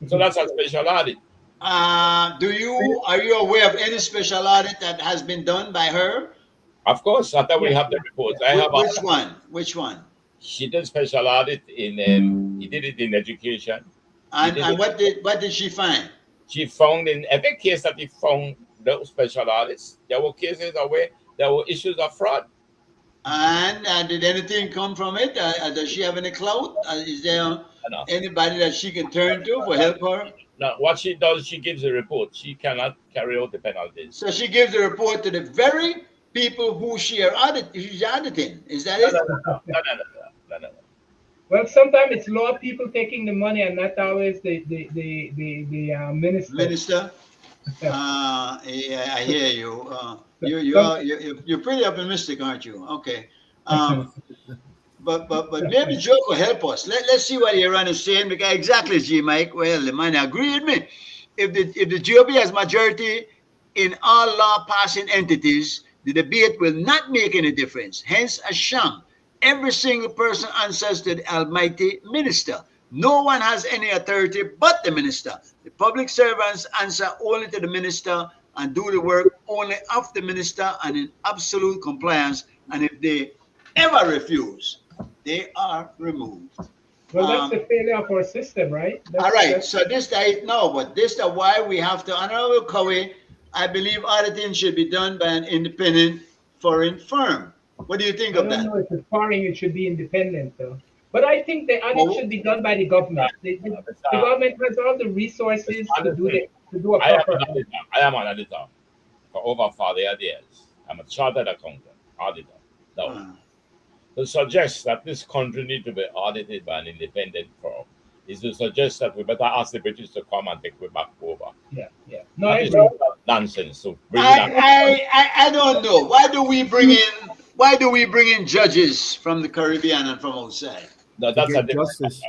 So that's a special audit. Are you aware of any special audit that has been done by her? Of course, after we have the reports, Which one? Which one? She did special audit in. He did it in education. And what did she find? She found in every case that he found those special audits, there were cases where there were issues of fraud. And did anything come from it? Does she have any clout? Is there anybody that she can turn to for help her? Now, what she does, she gives a report. She cannot carry out the penalties. So she gives a report to the very people who she's auditing. Is that it? No. Well, sometimes it's law people taking the money and not always the minister. Minister? Yeah, I hear you. You're pretty optimistic, aren't you? Okay. But maybe Joe will help us. Let's see what Iran is saying. Because exactly, G. Mike. Well, the man agree with me. If the GOP has majority in all law-passing entities, the debate will not make any difference. Hence, a sham. Every single person answers to the almighty minister. No one has any authority but the minister. The public servants answer only to the minister and do the work only of the minister and in absolute compliance. And if they ever refuse, they are removed. Well, that's the failure of our system, right? All right. So this is why we have to. Honorable Cowie, I believe auditing should be done by an independent foreign firm. What do you think of that? I don't know if it's foreign, it should be independent, though. But I think the audit should be done by the government. The government has all the resources to do a proper. I am an auditor for over 40 years. I'm a chartered accountant, auditor. Now, to suggest that this country needs to be audited by an independent firm is to suggest that we better ask the British to come and take it back over. Yeah. No, I agree. Nonsense. So I don't know. Why do we bring in judges from the Caribbean and from outside? No, that's a justice.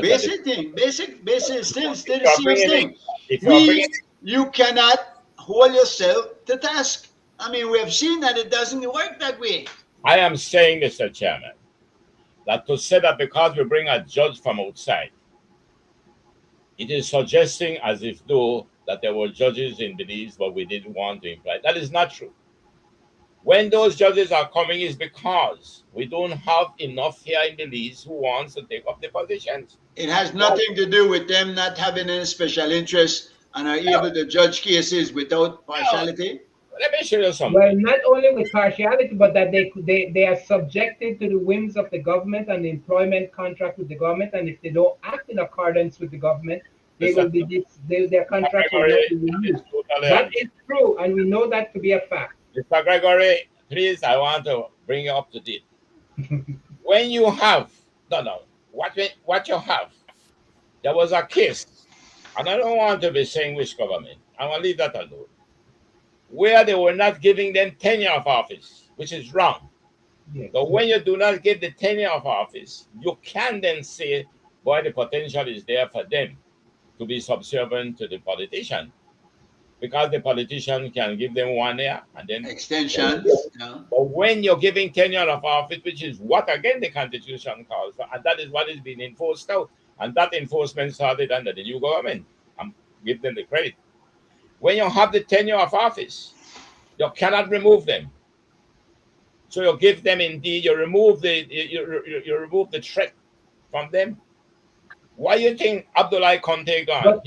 Basic thing. Basic still the same thing. You cannot hold yourself to task. I mean, we have seen that it doesn't work that way. I am saying, Mr. Chairman, that to say that because we bring a judge from outside, it is suggesting as if though that there were judges in Belize, but we didn't want to imply. That is not true. When those judges are coming is because we don't have enough here in Belize who wants to take up the positions. It has nothing to do with them not having any special interest and are able to judge cases without partiality. Let me show you something. Well, not only with partiality, but that they are subjected to the whims of the government and the employment contract with the government, and if they don't act in accordance with the government, they will be their contract will not be renewed. That is true, and we know that to be a fact. Mr. Gregory, please, I want to bring you up to date. When you have what you have, there was a case, and I don't want to be saying which government. I'm gonna leave that alone. Where they were not giving them tenure of office, which is wrong. Yes. So when you do not give the tenure of office, you can then say, boy, the potential is there for them to be subservient to the politician. Because the politician can give them 1 year and then Extensions. Yeah. But when you're giving tenure of office, which is what again the Constitution calls for, and that is what is being enforced out, and that enforcement started under the new government. Give them the credit. When you have the tenure of office, you cannot remove them. So you give them indeed, you remove the threat from them. Why do you think Abdullah Conte gone? But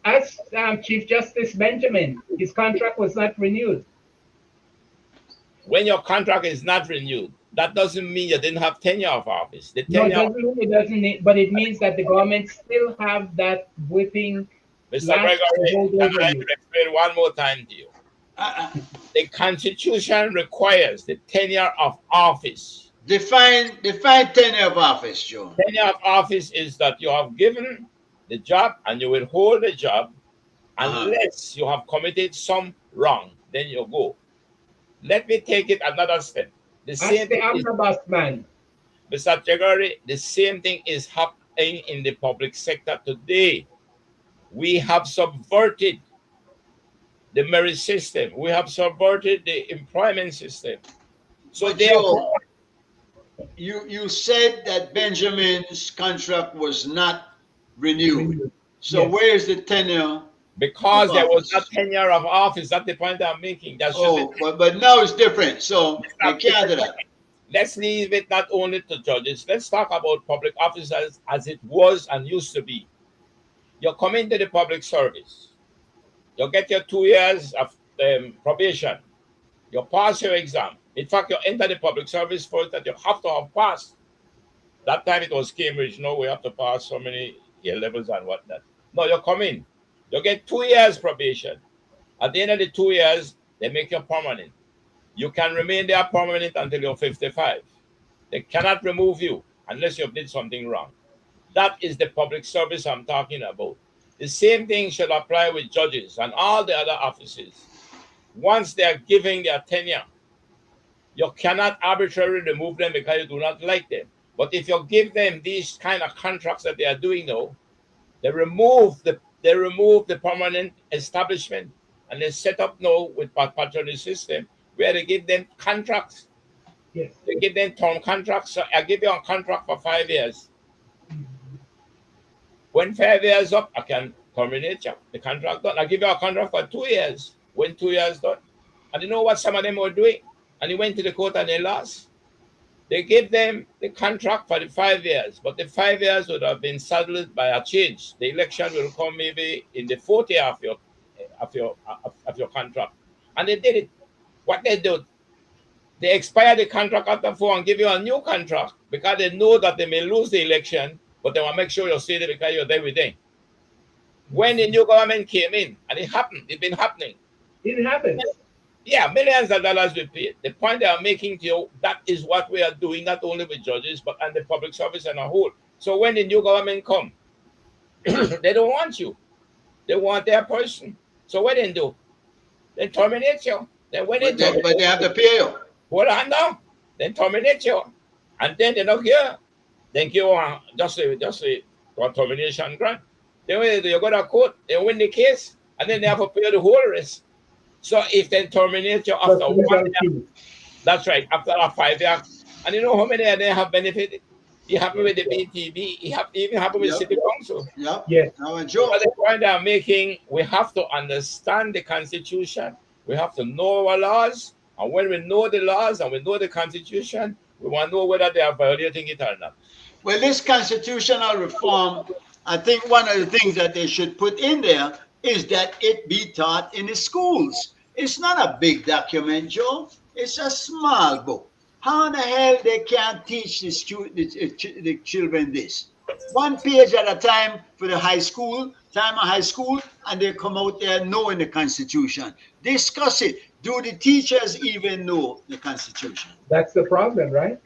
as Chief Justice Benjamin, his contract was not renewed. When your contract is not renewed, that doesn't mean you didn't have tenure of office. The No, tenure it doesn't. But it means that the government still have that whipping. Mr. Gregory, can I explain one more time to you? The Constitution requires the tenure of office. Define tenure of office, Joe. Tenure of office is that you have given the job and you will hold the job unless you have committed some wrong. Then you go. Let me take it another step. The same thing is, man. Mr. Gregory, the same thing is happening in the public sector today. We have subverted the merit system. We have subverted the employment system. So therefore, you said that Benjamin's contract was not renewed. So Yes. where is the tenure? because there was not tenure of office, that's the point I'm making. That but now it's different. So I can't do that. Let's leave it not only to judges. Let's talk about public officers as it was and used to be. You come into the public service. You get your 2 years of probation. You pass your exam. In fact, you enter the public service first that you have to have passed. That time it was Cambridge. No, we have to pass so many year levels and whatnot. No, you come in. You get 2 years probation. At the end of the 2 years, they make you permanent. You can remain there permanent until you're 55. They cannot remove you unless you've did something wrong. That is the public service I'm talking about. The same thing should apply with judges and all the other offices. Once they are giving their tenure, you cannot arbitrarily remove them because you do not like them. But if you give them these kind of contracts that they are doing now, they remove the permanent establishment and they set up now with patronage system where they give them contracts. Yes. They give them term contracts. So I give you a contract for 5 years. When 5 years up, I can terminate you. The contract done. I give you a contract for 2 years. When 2 years done. And you know what some of them were doing? And they went to the court and they lost. They gave them the contract for the 5 years, but the 5 years would have been saddled by a change. The election will come maybe in the 4th year of your contract. And they did it. What they do, they expire the contract after 4 and give you a new contract because they know that they may lose the election, but they want to make sure you stay there because you're there with them. When the new government came in, and it happened, it's been happening. It happens. Yeah, millions of dollars we paid. The point they are making to you, that is what we are doing, not only with judges, but and the public service as a whole. So when the new government come, they don't want you. They want their person. So what they do? They terminate you. Then when But they have to pay you. hold on now. Then terminate you. And then they don't care. Then give you just a termination grant. Then when they do, you go to court, they win the case, and then they have to pay the whole rest. So if they terminate you after 1 year, that's right, after a 5 years, and you know how many of them have benefited? It happened with the BTB, it even happened with City Council. Yep. Yes. Now enjoy. So the point I'm making, we have to understand the Constitution, we have to know our laws, And when we know the laws and we know the Constitution, we want to know whether they are violating it or not. Well, this constitutional reform, I think one of the things that they should put in there is that it be taught in the schools. It's not a big document, Joe. It's a small book. How in the hell they can't teach the children this? One page at a time for the time of high school, and they come out there knowing the Constitution. Discuss it. Do the teachers even know the Constitution? That's the problem, right?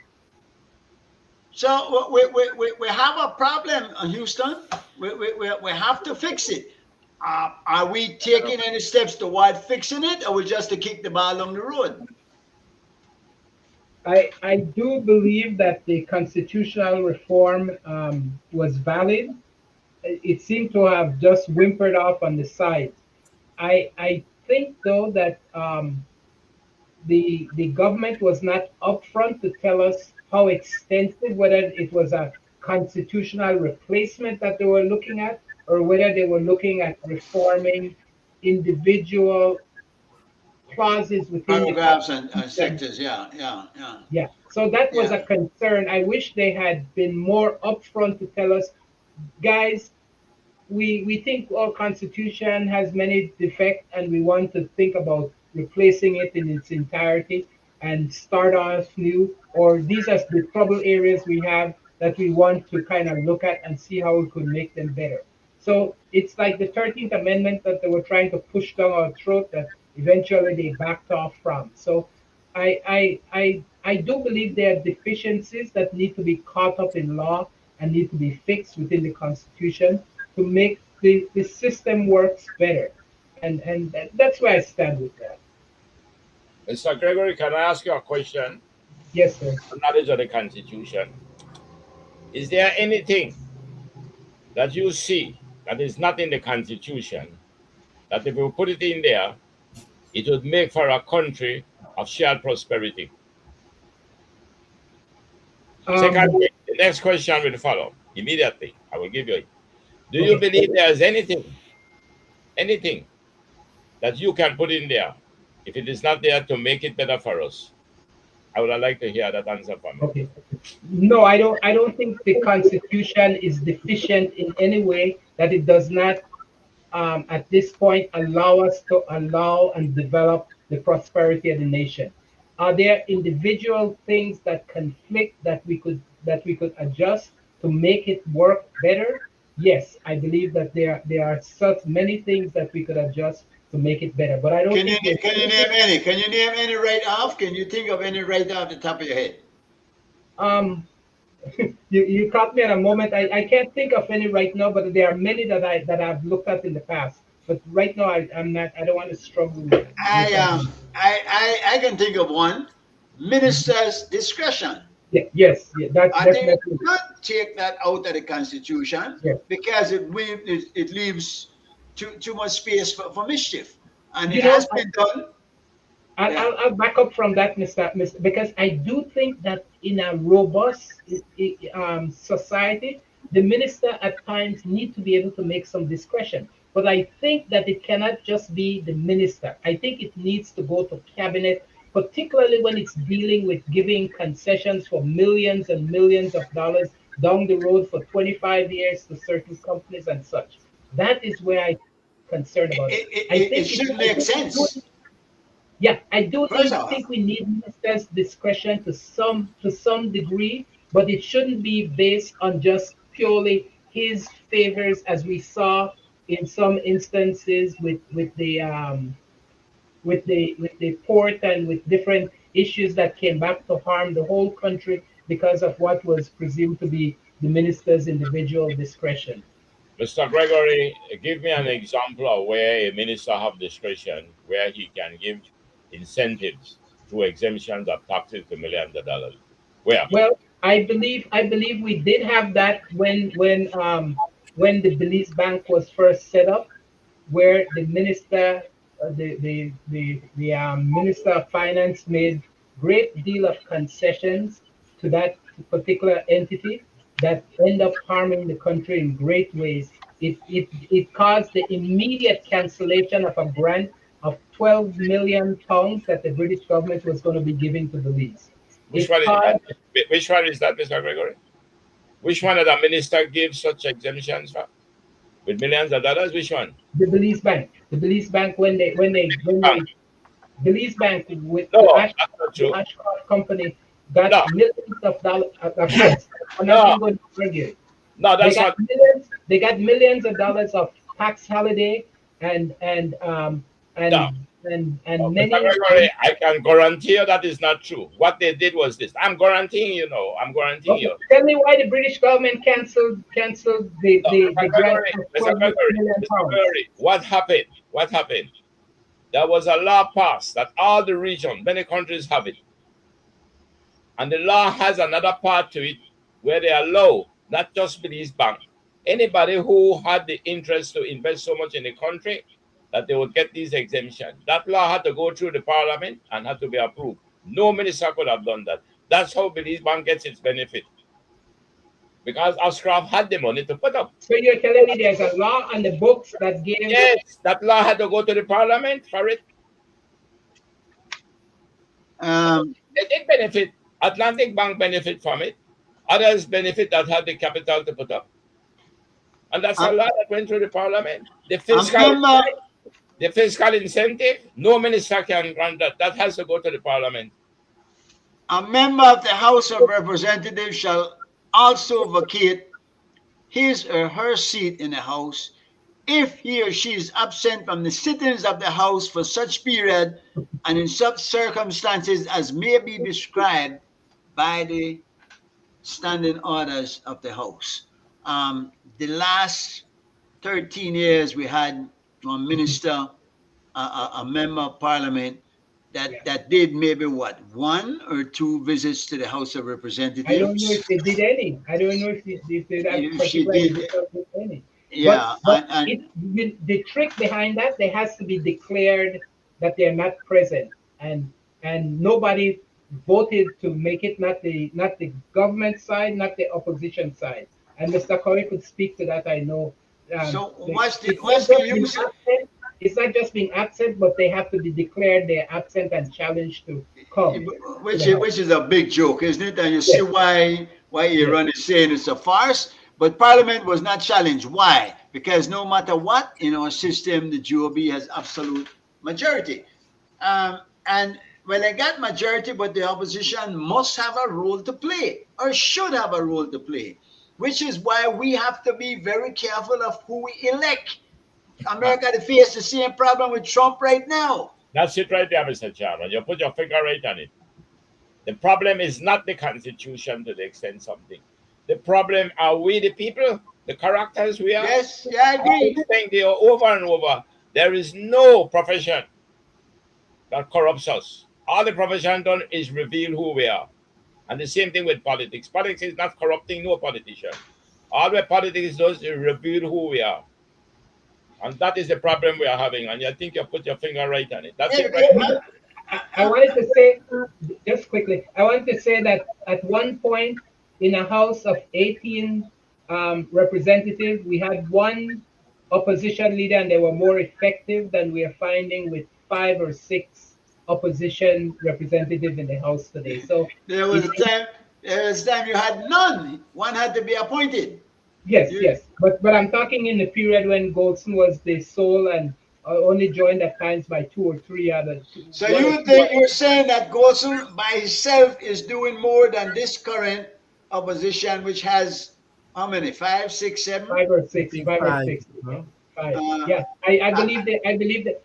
So we have a problem, Houston. We have to fix it. Are we taking any steps toward fixing it, or we just to kick the ball along the road? I do believe that the constitutional reform was valid. It seemed to have just whimpered off on the side. I think though that the government was not upfront to tell us how extensive, whether it was a constitutional replacement that they were looking at, or whether they were looking at reforming individual clauses within the Paragraphs and Constitution. sectors, yeah. Yeah. So that was Yeah. a concern. I wish they had been more upfront to tell us, guys, we think our constitution has many defects and we want to think about replacing it in its entirety and start off new, or these are the trouble areas we have that we want to kind of look at and see how we could make them better. So it's like the 13th amendment that they were trying to push down our throat that eventually they backed off from. So I do believe there are deficiencies that need to be caught up in law and need to be fixed within the constitution to make the system works better. And that's where I stand with that. Mr. Gregory, can I ask you a question? Yes, sir. On knowledge of the Constitution. Is there anything that you see that is not in the Constitution that if we put it in there, it would make for a country of shared prosperity? Secondly, the next question will follow immediately. I will give you it. Do you believe there's anything that you can put in there, if it is not there, to make it better for us? I would like to hear that answer from you. Okay. No, I don't. I don't think the Constitution is deficient in any way. That it does not, at this point, allow us to allow and develop the prosperity of the nation. Are there individual things that conflict that we could adjust to make it work better? Yes, I believe that there are such many things that we could adjust to make it better. But I don't Can you think can you name any? Can you name any right off? Can you think of any right off the top of your head? um you caught me at a moment. I can't think of any right now, but there are many that I've looked at in the past. But right now I'm not. I don't want to struggle with it. I can think of one. Minister's discretion. Yeah, yes, yeah, that's I think definitely. we could take that out of the Constitution Yeah. because it leaves too much space for mischief, and You it know, has been done. I'll back up from that, Mr. Because I do think that in a robust society, the minister at times need to be able to make some discretion. But I think that it cannot just be the minister. I think it needs to go to cabinet, particularly when it's dealing with giving concessions for millions and millions of dollars down the road for 25 years to certain companies and such. That is where I'm concerned about it. It should make sense. Yeah, I do First off, think we need minister's discretion to some degree, but it shouldn't be based on just purely his favors, as we saw in some instances with the port and with different issues that came back to harm the whole country because of what was presumed to be the minister's individual discretion. Mr. Gregory, give me an example of where a minister have discretion, where he can give incentives through exemptions of taxes to millions of dollars. Where? Well, I believe we did have that when the Belize Bank was first set up, where the minister, the minister of finance made great deal of concessions to that particular entity that end up harming the country in great ways. It caused the immediate cancellation of a grant of 12 million pounds that the British government was going to be giving to Belize. Which It one is caused that? Which one is that, Mr. Gregory? Which one did the minister give such exemptions for? With millions of dollars? Which one? the Belize Bank. The Belize Bank when Bank. they Belize Bank with No, that's not The true. Ashcroft company got No, millions of dollars. Of course, I'm not no, even going to argue it. no, They that's got not. millions. They got millions of dollars of tax holiday and and um No. and Mr. many. Gregory, I can guarantee you that is not true. What they did was this. I'm guaranteeing you, no. I'm guaranteeing Okay, you. tell me why the British government canceled No, the grant of Mr. 12 Gregory, million Mr. pounds. Gregory, what happened? What happened? There was a law passed that all the region, many countries have it. And the law has another part to it where they allow not just Belize Bank, anybody who had the interest to invest so much in the country that they would get these exemptions. That law had to go through the parliament and had to be approved. No minister could have done that. That's how Belize Bank gets its benefit. Because Ashcroft had the money to put up. So you're telling me there's a law on the books that gives. Yes, that law had to go to the parliament for it. They did benefit. Atlantic Bank benefit from it. Others benefit that had the capital to put up. And that's a I, law that went through the parliament. remember, The fiscal incentive, no minister can grant that. That has to go to the parliament. a member of the House of Representatives shall also vacate his or her seat in the House if he or she is absent from the sittings of the House for such period and in such circumstances as may be prescribed by the standing orders of the House. The last 13 years, we had one minister, a member of parliament Yeah. that did maybe what, one or two visits to the House of I don't know Representatives. if they did any. I don't know if that If she particular did, individual did any. yeah, But the trick behind that, they has to be declared that they're not present, and nobody voted to make it, not the government side, not the opposition side. And Mr. Curry could speak to that. I know. so It's not what's the just being use? absent. It's not just being absent, but they have to be declared they're absent and challenged to come to the house. Which is a big joke, isn't it? And you see Yes, why yes. Iran is saying it's a farce. But Parliament was not challenged. Why? Because no matter what in our system, the GOB has absolute majority. And when they got majority, but the opposition must have a role to play or should have a role to play, which is why we have to be very careful of who we elect. America to face the same problem with Trump right now. That's it right there, Mr. Chairman. You put your finger right on it. The problem is not the Constitution to the extent something. The problem are we, the people, the characters we are. Yes, yeah, I I agree. think they are over and over. There is no profession that corrupts us. All the profession done is reveal who we are. And the same thing with politics. Politics is not corrupting no politician. All the politics does is reveal who we are. And that is the problem we are having. And I think you put your finger right on it. That's Yeah, it right yeah, there. I wanted to say, just quickly, I wanted to say that at one point in a house of 18 representatives, we had one opposition leader, and they were more effective than we are finding with 5 or 6 opposition representatives in the house today. So there was it, a time. There was a time you had none. One had to be appointed. yes, You, yes, but I'm talking in the period when Goldson was the sole and only joined at times by 2 or 3 other, so one or you two think other. you're saying that Gossen by himself is doing more than this current opposition, which has how many? Five, six, seven. Five or I six, think five or five. six, yeah, Huh? five. Uh, Yeah, I uh, believe that. I believe that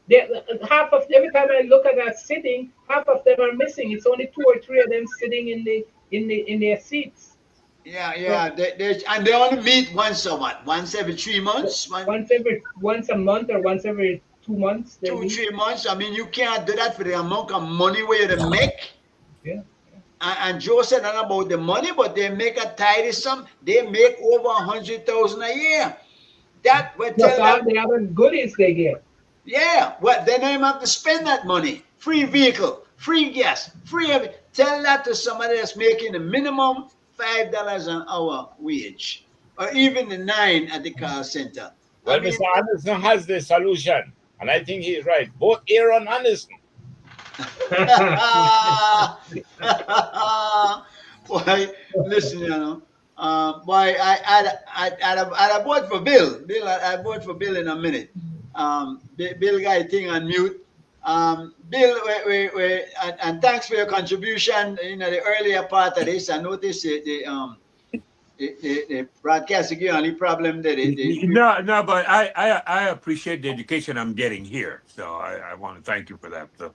half of every time I look at that sitting, half of them are missing. It's only 2 or 3 of them sitting in their seats. yeah, So yeah. And they only meet once or what? Once every 3 months. once a month or once every 2 months they Two, meet. 3 months. I mean, you can't do that for the amount of money where you make. Yeah. And Joe said not about the money, but they make a tidy sum. They make over 100,000 a year. That will Plus tell all them, the other goodies they get. yeah, well, then they have to spend that money. Free vehicle, free gas, free everything. Tell that to somebody that's making the minimum $5 an hour wage, or even the 9 at the call center. I Well, mean, Mr. Anderson has the solution. And I think he's right. Both Aaron Anderson. Boy, listen, boy, I vote for Bill. I vote for Bill in a minute. Bill guy thing on mute. Bill, and thanks for your contribution in the earlier part of this. I noticed the broadcast again. Only problem that No, but I appreciate the education I'm getting here, so I want to thank you for that. So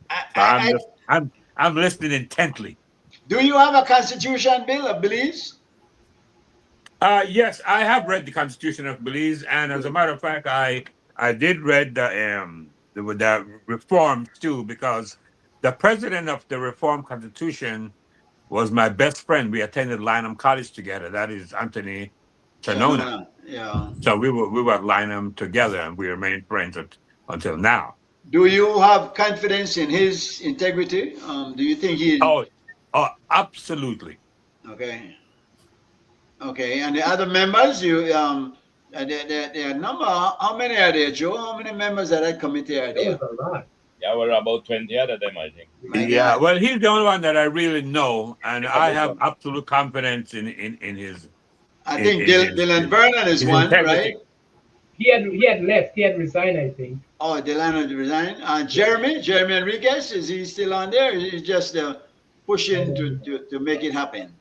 I'm listening intently. do you have a constitution, Bill, of Belize? Yes, I have read the Constitution of Belize, and as a matter of fact, I did read the reforms too, because the president of the Reform Constitution was my best friend. We attended Lynham College together. That is Anthony Chanona. Yeah. So we were at Lynham together, and we remained friends until now. Do you have confidence in his integrity? Do you think he? Oh, absolutely. Okay. Okay, and the other members, the number. How many are there, Joe? How many members of that committee are there? That was a lot. Yeah, we're about 20 out of them, I think. Yeah, well, he's the only one that I really know, and I have absolute confidence in his. I think Dylan Vernon is one, integrity. right? He had left. He had resigned, I think. Oh, Dylan had resigned. Jeremy Enriquez, is he still on there? He's just pushing to make it happen.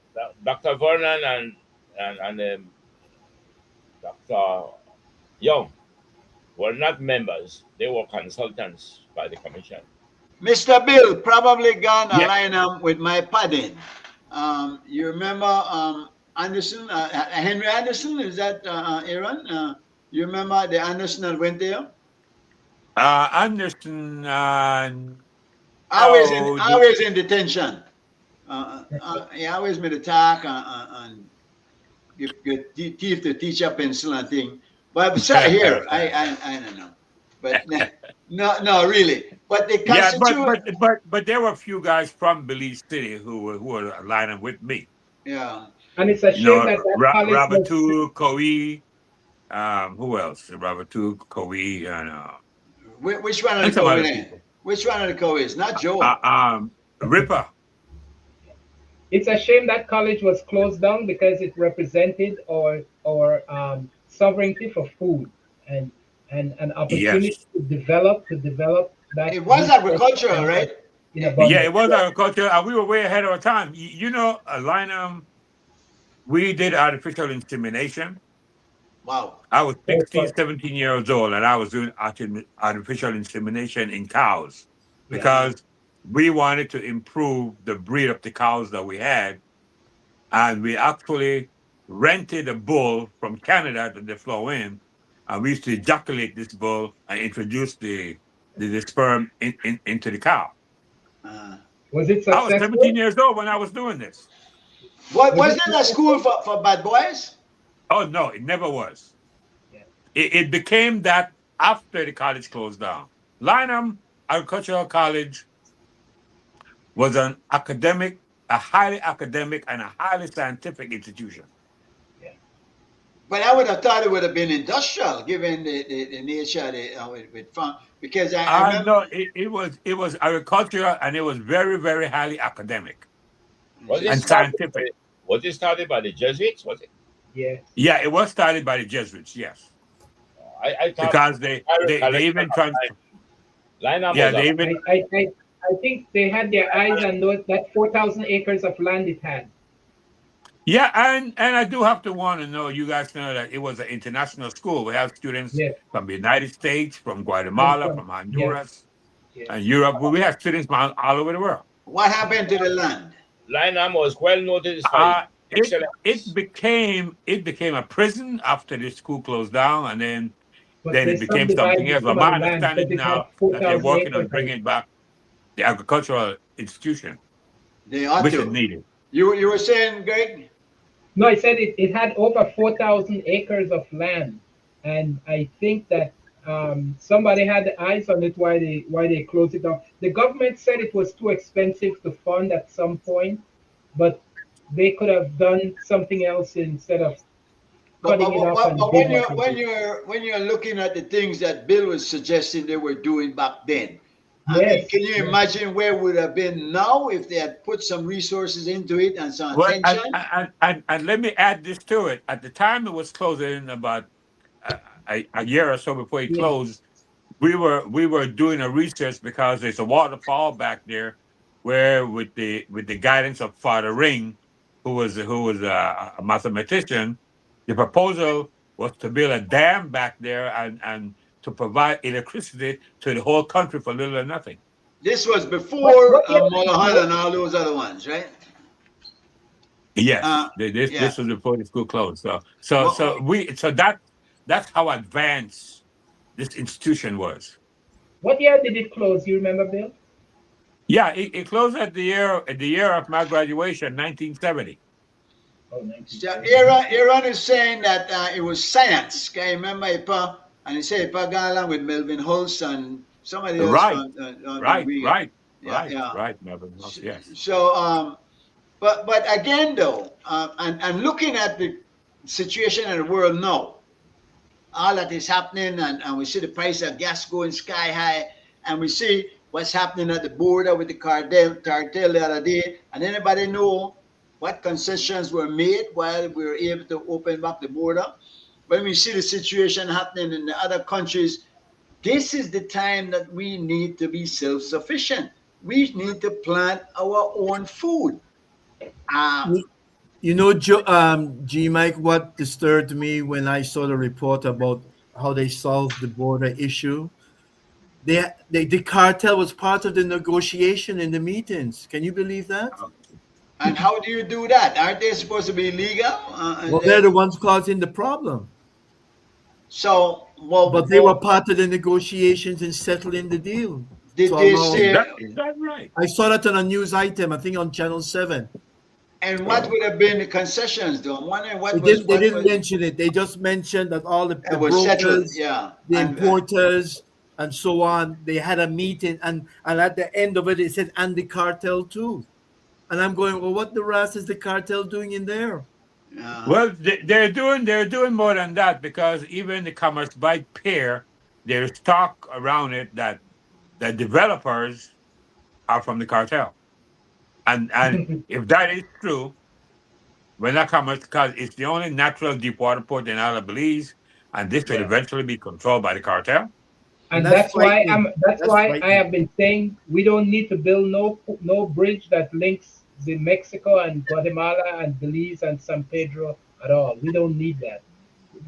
Dr. Vernon and Dr. Young were not members. They were consultants by the commission. Mr. Bill probably gone Yeah. align with my padding. You remember Anderson, Henry Anderson? Is that Aaron? You remember the Anderson that went there? Anderson. Always in detention. He always made a talk and give teeth to teach up pencil and thing. But sorry, here I don't know. But no, really. But the Constitution. But there were a few guys from Belize City who were aligning with me. Yeah. And it's a shame that college Rabatu, Koi, who else? Rabatu, Koi, and which one of the Koi? Which one of the Koi is? Not Joe. Ripper. It's a shame that college was closed down because it represented our sovereignty for food and an opportunity to develop that. It was agricultural, right? Yeah, it was agriculture, and we were way ahead of our time. You know, Lynham, we did artificial insemination. Wow. I was 16, 17 years old, and I was doing artificial insemination in cows because we wanted to improve the breed of the cows that we had. And we actually rented a bull from Canada that they flew in, and we used to ejaculate this bull and introduce the sperm into the cow. Was it successful? I was 17 years old when I was doing this. Was there a school for bad boys? Oh, no, it never was. Yeah. It became that after the college closed down. Lynham Agricultural College was a highly academic and a highly scientific institution. Yeah. But I would have thought it would have been industrial, given the nature with farm. Because I remember... No, it was agricultural, and it was very, very highly academic and scientific. Was it started by the Jesuits? Was it? Yeah. Yeah, it was started by the Jesuits. Yes. I thought because they even tried. I think they had their eyes on that 4,000 acres of land it had. Yeah, and I do have to want to know, you guys know that it was an international school. We have students from the United States, from Guatemala, from Honduras, and Europe. We have students from all over the world. What happened to the land? Lynham was well noticed. It became a prison after the school closed down, and then it became something else. But my understanding now that they're working on bringing back the agricultural institution, which is needed. You were saying, Greg? No, I said it had over 4,000 acres of land, and I think that somebody had the eyes on it why they closed it down. The government said it was too expensive to fund at some point, but they could have done something else instead of. cutting it off and but did when what he did. you're looking at the things that Bill was suggesting they were doing back then, I mean, Yes, can you yes. imagine where would have been now if they had put some resources into it and some Well, attention? and let me add this to it. At the time it was closing, about a year or so before it Yeah. closed, we were doing a research because there's a waterfall back there, where with the guidance of Father Ring, who was a mathematician, the proposal was to build a dam back there and to provide electricity to the whole country for little or nothing. This was before What year did it Molohan close? and all those other ones, right? Yes, this Yeah. this was before the school closed. So Well, that's how advanced this institution was. What year did it close? You remember, Bill? Yeah, it closed at the year of my graduation, 1970. Oh, so 1970. Aaron is saying that it was science. Can you remember Ipa? And he said Ipa got along with Melvin Hulse and somebody else Right, from right, we right, yeah, right, yeah. right, Melvin Ross, yes. So but again though, and looking at the situation in the world now, all that is happening, and we see the price of gas going sky high, and we see what's happening at the border with the cartel the other day. And anybody know what concessions were made while we were able to open up the border? When we see the situation happening in the other countries, this is the time that we need to be self-sufficient. We need to plant our own food. Uh, You know, G Mike, what disturbed me when I saw the report about how they solved the border issue? The cartel was part of the negotiation in the meetings. Can you believe that? and how do you do that? Aren't they supposed to be legal? Well, they're the ones causing the problem. So, But they were part of the negotiations and settling the deal. did To they allow, Is say, that is that right? I saw that on a news item, I think on Channel 7. and what would have been the concessions, though? I'm wondering They what was didn't, they didn't mention it. They just mentioned that all the it was settled, brokers, yeah. the And importers, and so on, they had a meeting, and at the end of it, they said, and the cartel too. And I'm going, well, what the rest is the cartel doing in there? Well, they're doing more than that, because even the Commerce by Pair, there's talk around it that the developers are from the cartel, and if that is true, when that comes, because it's the only natural deep water port in all of Belize, and this will yeah. eventually be controlled by the cartel. And And that's that's why frightening. that's That's why I frightening. have been saying we don't need to build no bridge that links the Mexico and Guatemala and Belize and San Pedro at all. We don't need that.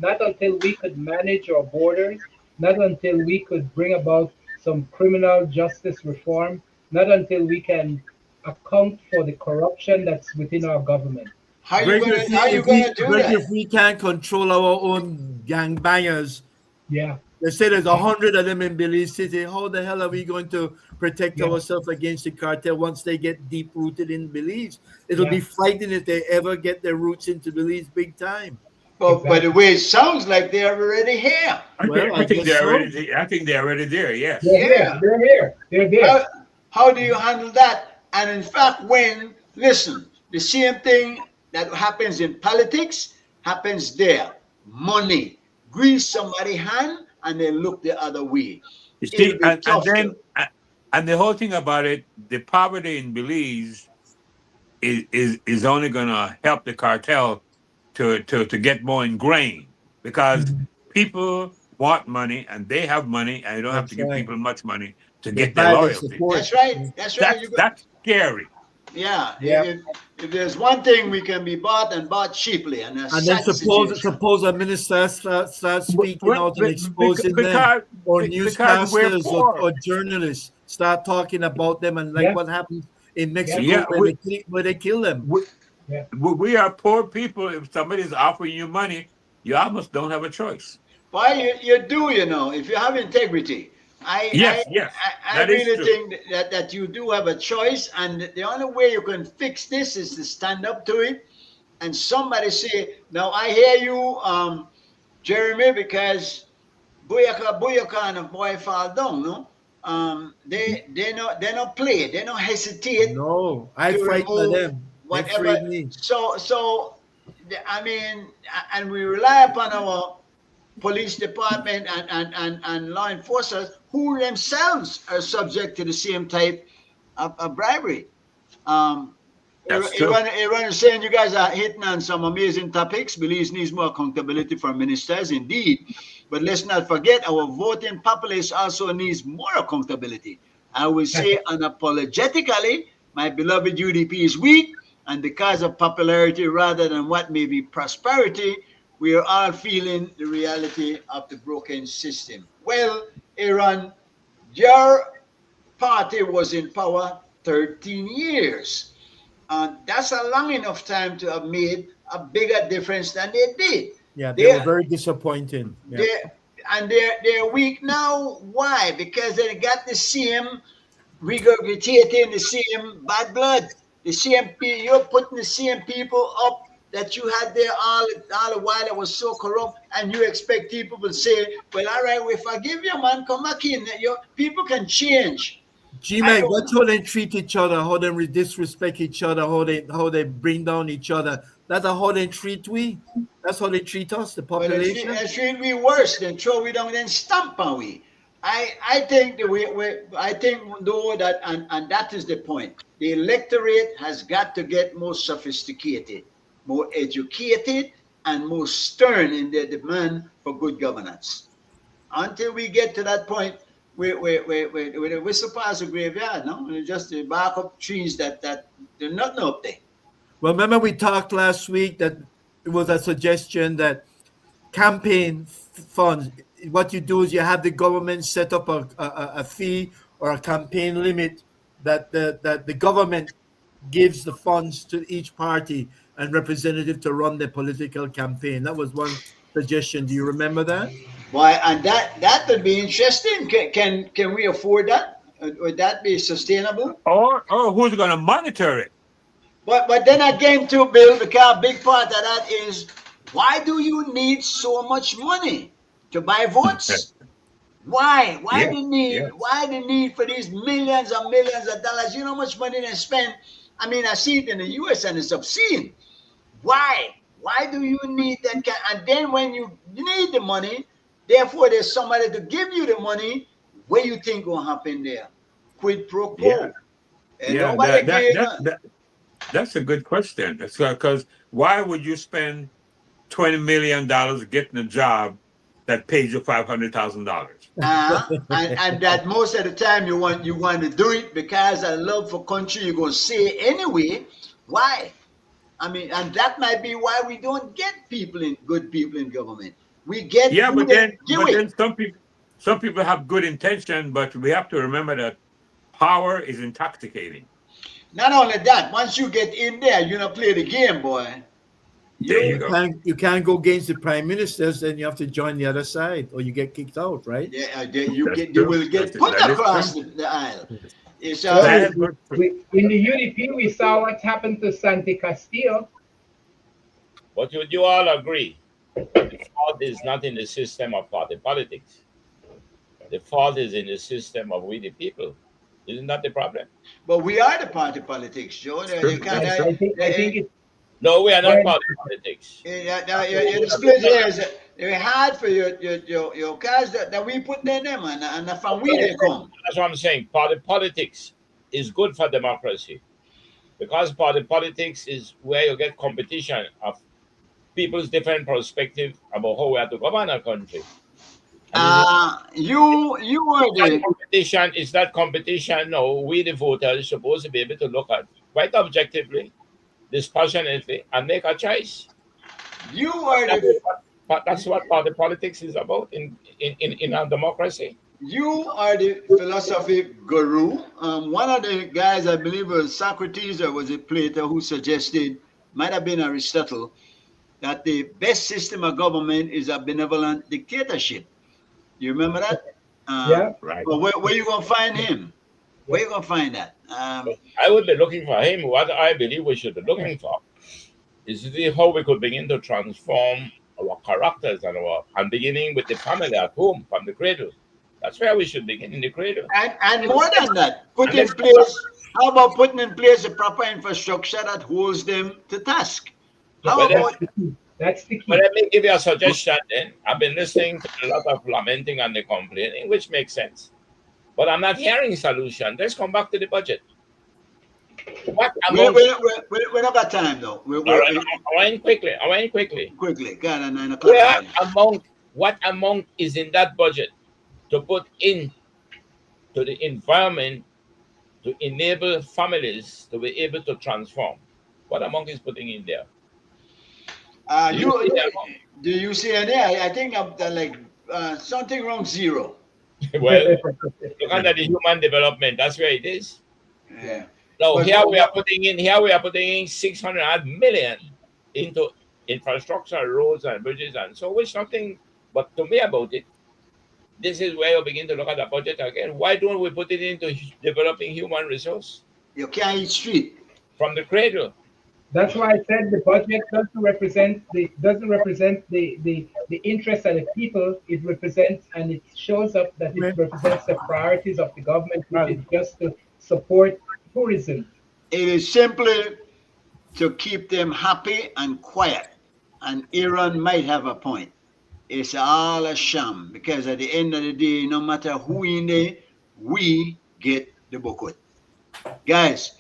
Not until we could manage our borders, not until we could bring about some criminal justice reform, not until we can account for the corruption that's within our government. Greg, How you gonna do If that? we can't control our own gangbangers, Yeah, they say there's 100 of them in Belize City. How the hell are we going to protect yeah, ourselves against the cartel once they get deep rooted in Belize? It'll yeah, be frightening if they ever get their roots into Belize big time. But by the exactly. way, it sounds like they're already here. I think Well, I I think guess they're so. already. I think they're already there. Yes. They're here. Yeah. They're here. They're there. How, how do you handle that? And in fact, when listen, the same thing that happens in politics happens there. Money. Grease somebody's hand and they look the other way. You It'll see, be and tough then to and the whole thing about it, the poverty in Belize is only going to help the cartel to get more ingrained, because Mhm. people want money and they have money, and you don't have to That's give right. people much money to They get their buy their loyalty. support. that's right. That's right. You That's scary. yeah. Yeah. If there's one thing we can be bought and bought cheaply, and a And then sad situation. suppose a minister starts speaking Well, out and exposing them, because or because we're newscasters poor. or journalists start talking about them, and like Yeah, what happened in yeah, Mexico Yeah, where they kill them. we, yeah. we are poor people. If somebody's offering you money, you almost don't have a choice. Why you do, if you have integrity. Yes, yes, I that is really true. think that you do have a choice, and the only way you can fix this is to stand up to it. And somebody say, now I hear you, Jeremy, because Booyaka Booyaka and a boy fall down, no? They not play, they not hesitate No, I to frighten of remove them. They whatever. afraid me. So I mean, and we rely upon our police department and law enforcers who themselves are subject to the same type of bribery. Um, That's true. Aaron is saying you guys are hitting on some amazing topics. Belize needs more accountability from ministers, indeed. But let's not forget our voting populace also needs more accountability. I will say unapologetically, my beloved UDP is weak, and because of popularity rather than what may be prosperity, we are all feeling the reality of the broken system. Well, Aaron, your party was in power 13 years. That's a long enough time to have made a bigger difference than they did. Yeah, they were They, very disappointing. Yeah. they're weak now. Why? Because they got the same regurgitating the same bad blood. The same you're putting the same people up that you had there all the while that was so corrupt, and you expect people to say, "Well, all right, we forgive you, man. Come back in." Your people can change. G-Man, that's how they treat each other, how they disrespect each other, how they bring down each other. That's how they treat we. That's how they treat us, the But population. it should be worse than throw we down and stamp on we. I think I think though that and that is the point. The electorate has got to get more sophisticated, more educated, and more stern in their demand for good governance. Until we get to that point, we whistle past the graveyard, no? We're just the bark up trees that they're nothing up there. Well, remember we talked last week that it was a suggestion that campaign funds, what you do is you have the government set up a fee or a campaign limit that the government gives the funds to each party and representative to run their political campaign. That was one suggestion. Do you remember that? Why? And that would be interesting. Can we afford that? Would that be sustainable? Or who's going to monitor it? But then again, too, Bill, because a big part of that is why do you need so much money to buy votes? Why? Yeah, Why the need for these millions and millions of dollars? You know how much money they spend? I mean, I see it in the US and it's obscene. Why? Why do you need that kind? And then when you need the money, therefore there's somebody to give you the money, what do you think will happen there? Quid pro quo. Yeah. And Yeah, nobody gave that's a good question. That's because why would you spend $20 million getting a job that pays you $500,000? And that most of the time you want to do it because of love for country. You're gonna say anyway. Why? I mean, and that might be why we don't get good people in government. We get Yeah, but then it. some people have good intention, but we have to remember that power is intoxicating. Not only that, once you get in there, you don't play the game, boy. There you go. You can't go against the prime ministers, then you have to join the other side, or you get kicked out, right? Yeah, you will get put across the aisle. It's in the UDP, we saw what happened to Santi Castillo. But would you all agree? The fault is not in the system of party politics. The fault is in the system of we the people. Isn't that the problem? But we are the party politics, Joe. I think it's No, we are not party politics. The split here is very hard for your cars that we put in them and from where they come. That's what I'm saying. Party politics is good for democracy because party politics is where you get competition of people's different perspective about how we have to govern a country. You are the competition. Is that competition? No, we the voters supposed to be able to look at quite objectively, dispassionately, and make a choice. You are the. That's what party politics is about in our democracy. You are the philosophy guru. One of the guys, I believe, was Socrates or was it Plato, who suggested, might have been Aristotle, that the best system of government is a benevolent dictatorship. You remember that? Yeah. Right. Well, where you gonna find him? Where you gonna find that? I would be looking for him. What I believe we should be looking for is to see how we could begin to transform our characters and beginning with the family at home from the cradle. That's where we should begin, in the cradle. And more than that, how about putting in place a proper infrastructure that holds them to task? How Well, about That's the key. But let me give you a suggestion then. I've been listening to a lot of lamenting and the complaining, which makes sense. But I'm not hearing solution. Let's come back to the budget. What among we not got time though. all right, I went quickly. Quickly, got a 9 o'clock. What amount is in that budget to put in to the environment to enable families to be able to transform? What amount is putting in there? Do you see any? I think I'm like something around 0. Well, look under the human development. That's where it is. Yeah. Now But here we are putting in 600 million into infrastructure, roads and bridges, and so which nothing. But to me about it, this is where you begin to look at the budget again. Why don't we put it into developing human resource You can't eat street. from the cradle? That's why I said the budget doesn't represent the interests of the people. It represents, and it shows up that it represents the priorities of the government, which is just to support tourism. It is simply to keep them happy and quiet. And Aaron might have a point. It's all a sham because at the end of the day, no matter who in there, we get the booklet. Guys,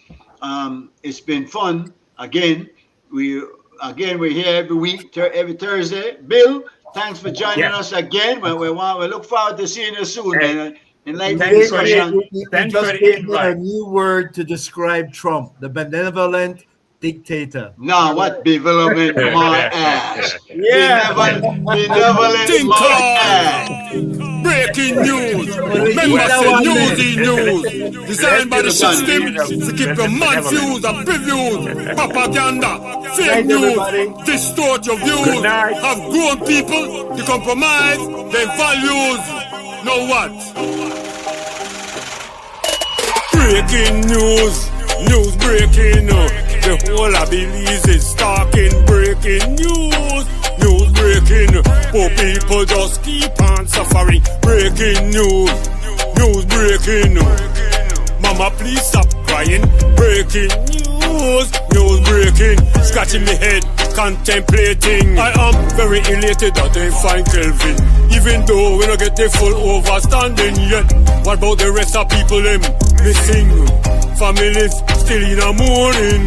it's been fun. Again, we're here every week, every Thursday. Bill, thanks for joining us again. We look forward to seeing you soon. Enlightening discussion. We just created a new word to describe Trump, the benevolent dictator. Now, what benevolent my ass? Yeah. Benevolent my ass. Breaking news. Remember, say news. Designed by the system to keep the man views and previews, propaganda, fake news, distort your views, have grown people to compromise their values. Know what? Breaking news. News breaking. The whole of Belize is talking. Breaking news. News breaking. Poor people just keep on suffering. Breaking news. News breaking. Mama, please stop crying. Breaking news. News breaking. Scratching my head, contemplating. I am very elated that they find Kelvin. Even though we don't get the full overstanding yet. What about the rest of people them missing? Families still in a mourning.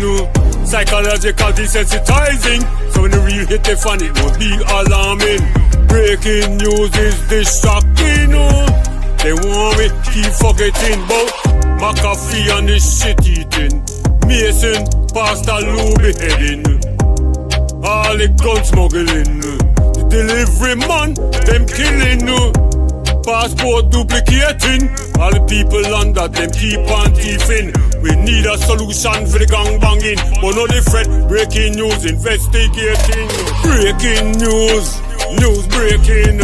Psychological desensitizing. So when the real hit the fan, it won't be alarming. Breaking news is distracting. They want me keep forgetting about McAfee and the shit eating. Mason, Pastor Lou beheading. All the gun smuggling. The delivery man, them killing. Passport duplicating. All the people under them keep on thieving. We need a solution for the gang banging. But no the threat. Breaking news, investigating. Breaking news. News breaking.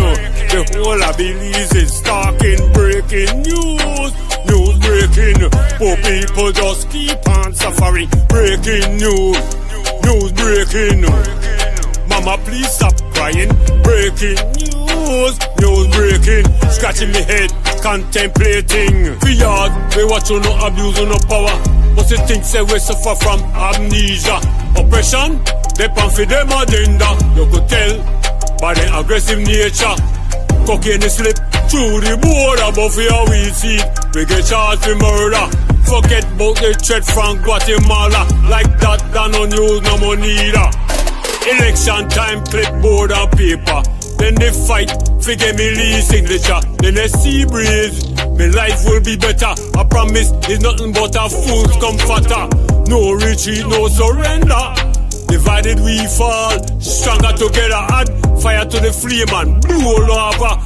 The whole of Belize is talking. Breaking news. News breaking. Poor people just keep on suffering. Breaking news. News breaking. Mama, please stop crying. Breaking news. News breaking. Scratching me head, contemplating. For yard, we watch you no abuse no power. But you think say we suffer from amnesia. Oppression, they pan for them agenda. You could tell by the aggressive nature. Cocaine slip through the border, but for your weed seed, we get charged for murder. Forget about the threat from Guatemala. Like that, no news, no money either. Election time, clipboard and paper. Then they fight, figure me Lee signature. Then they see breeze, my life will be better. I promise it's nothing but a fool's comforter. No retreat, no surrender. Divided we fall, stronger together. Add fire to the flame and blow lava.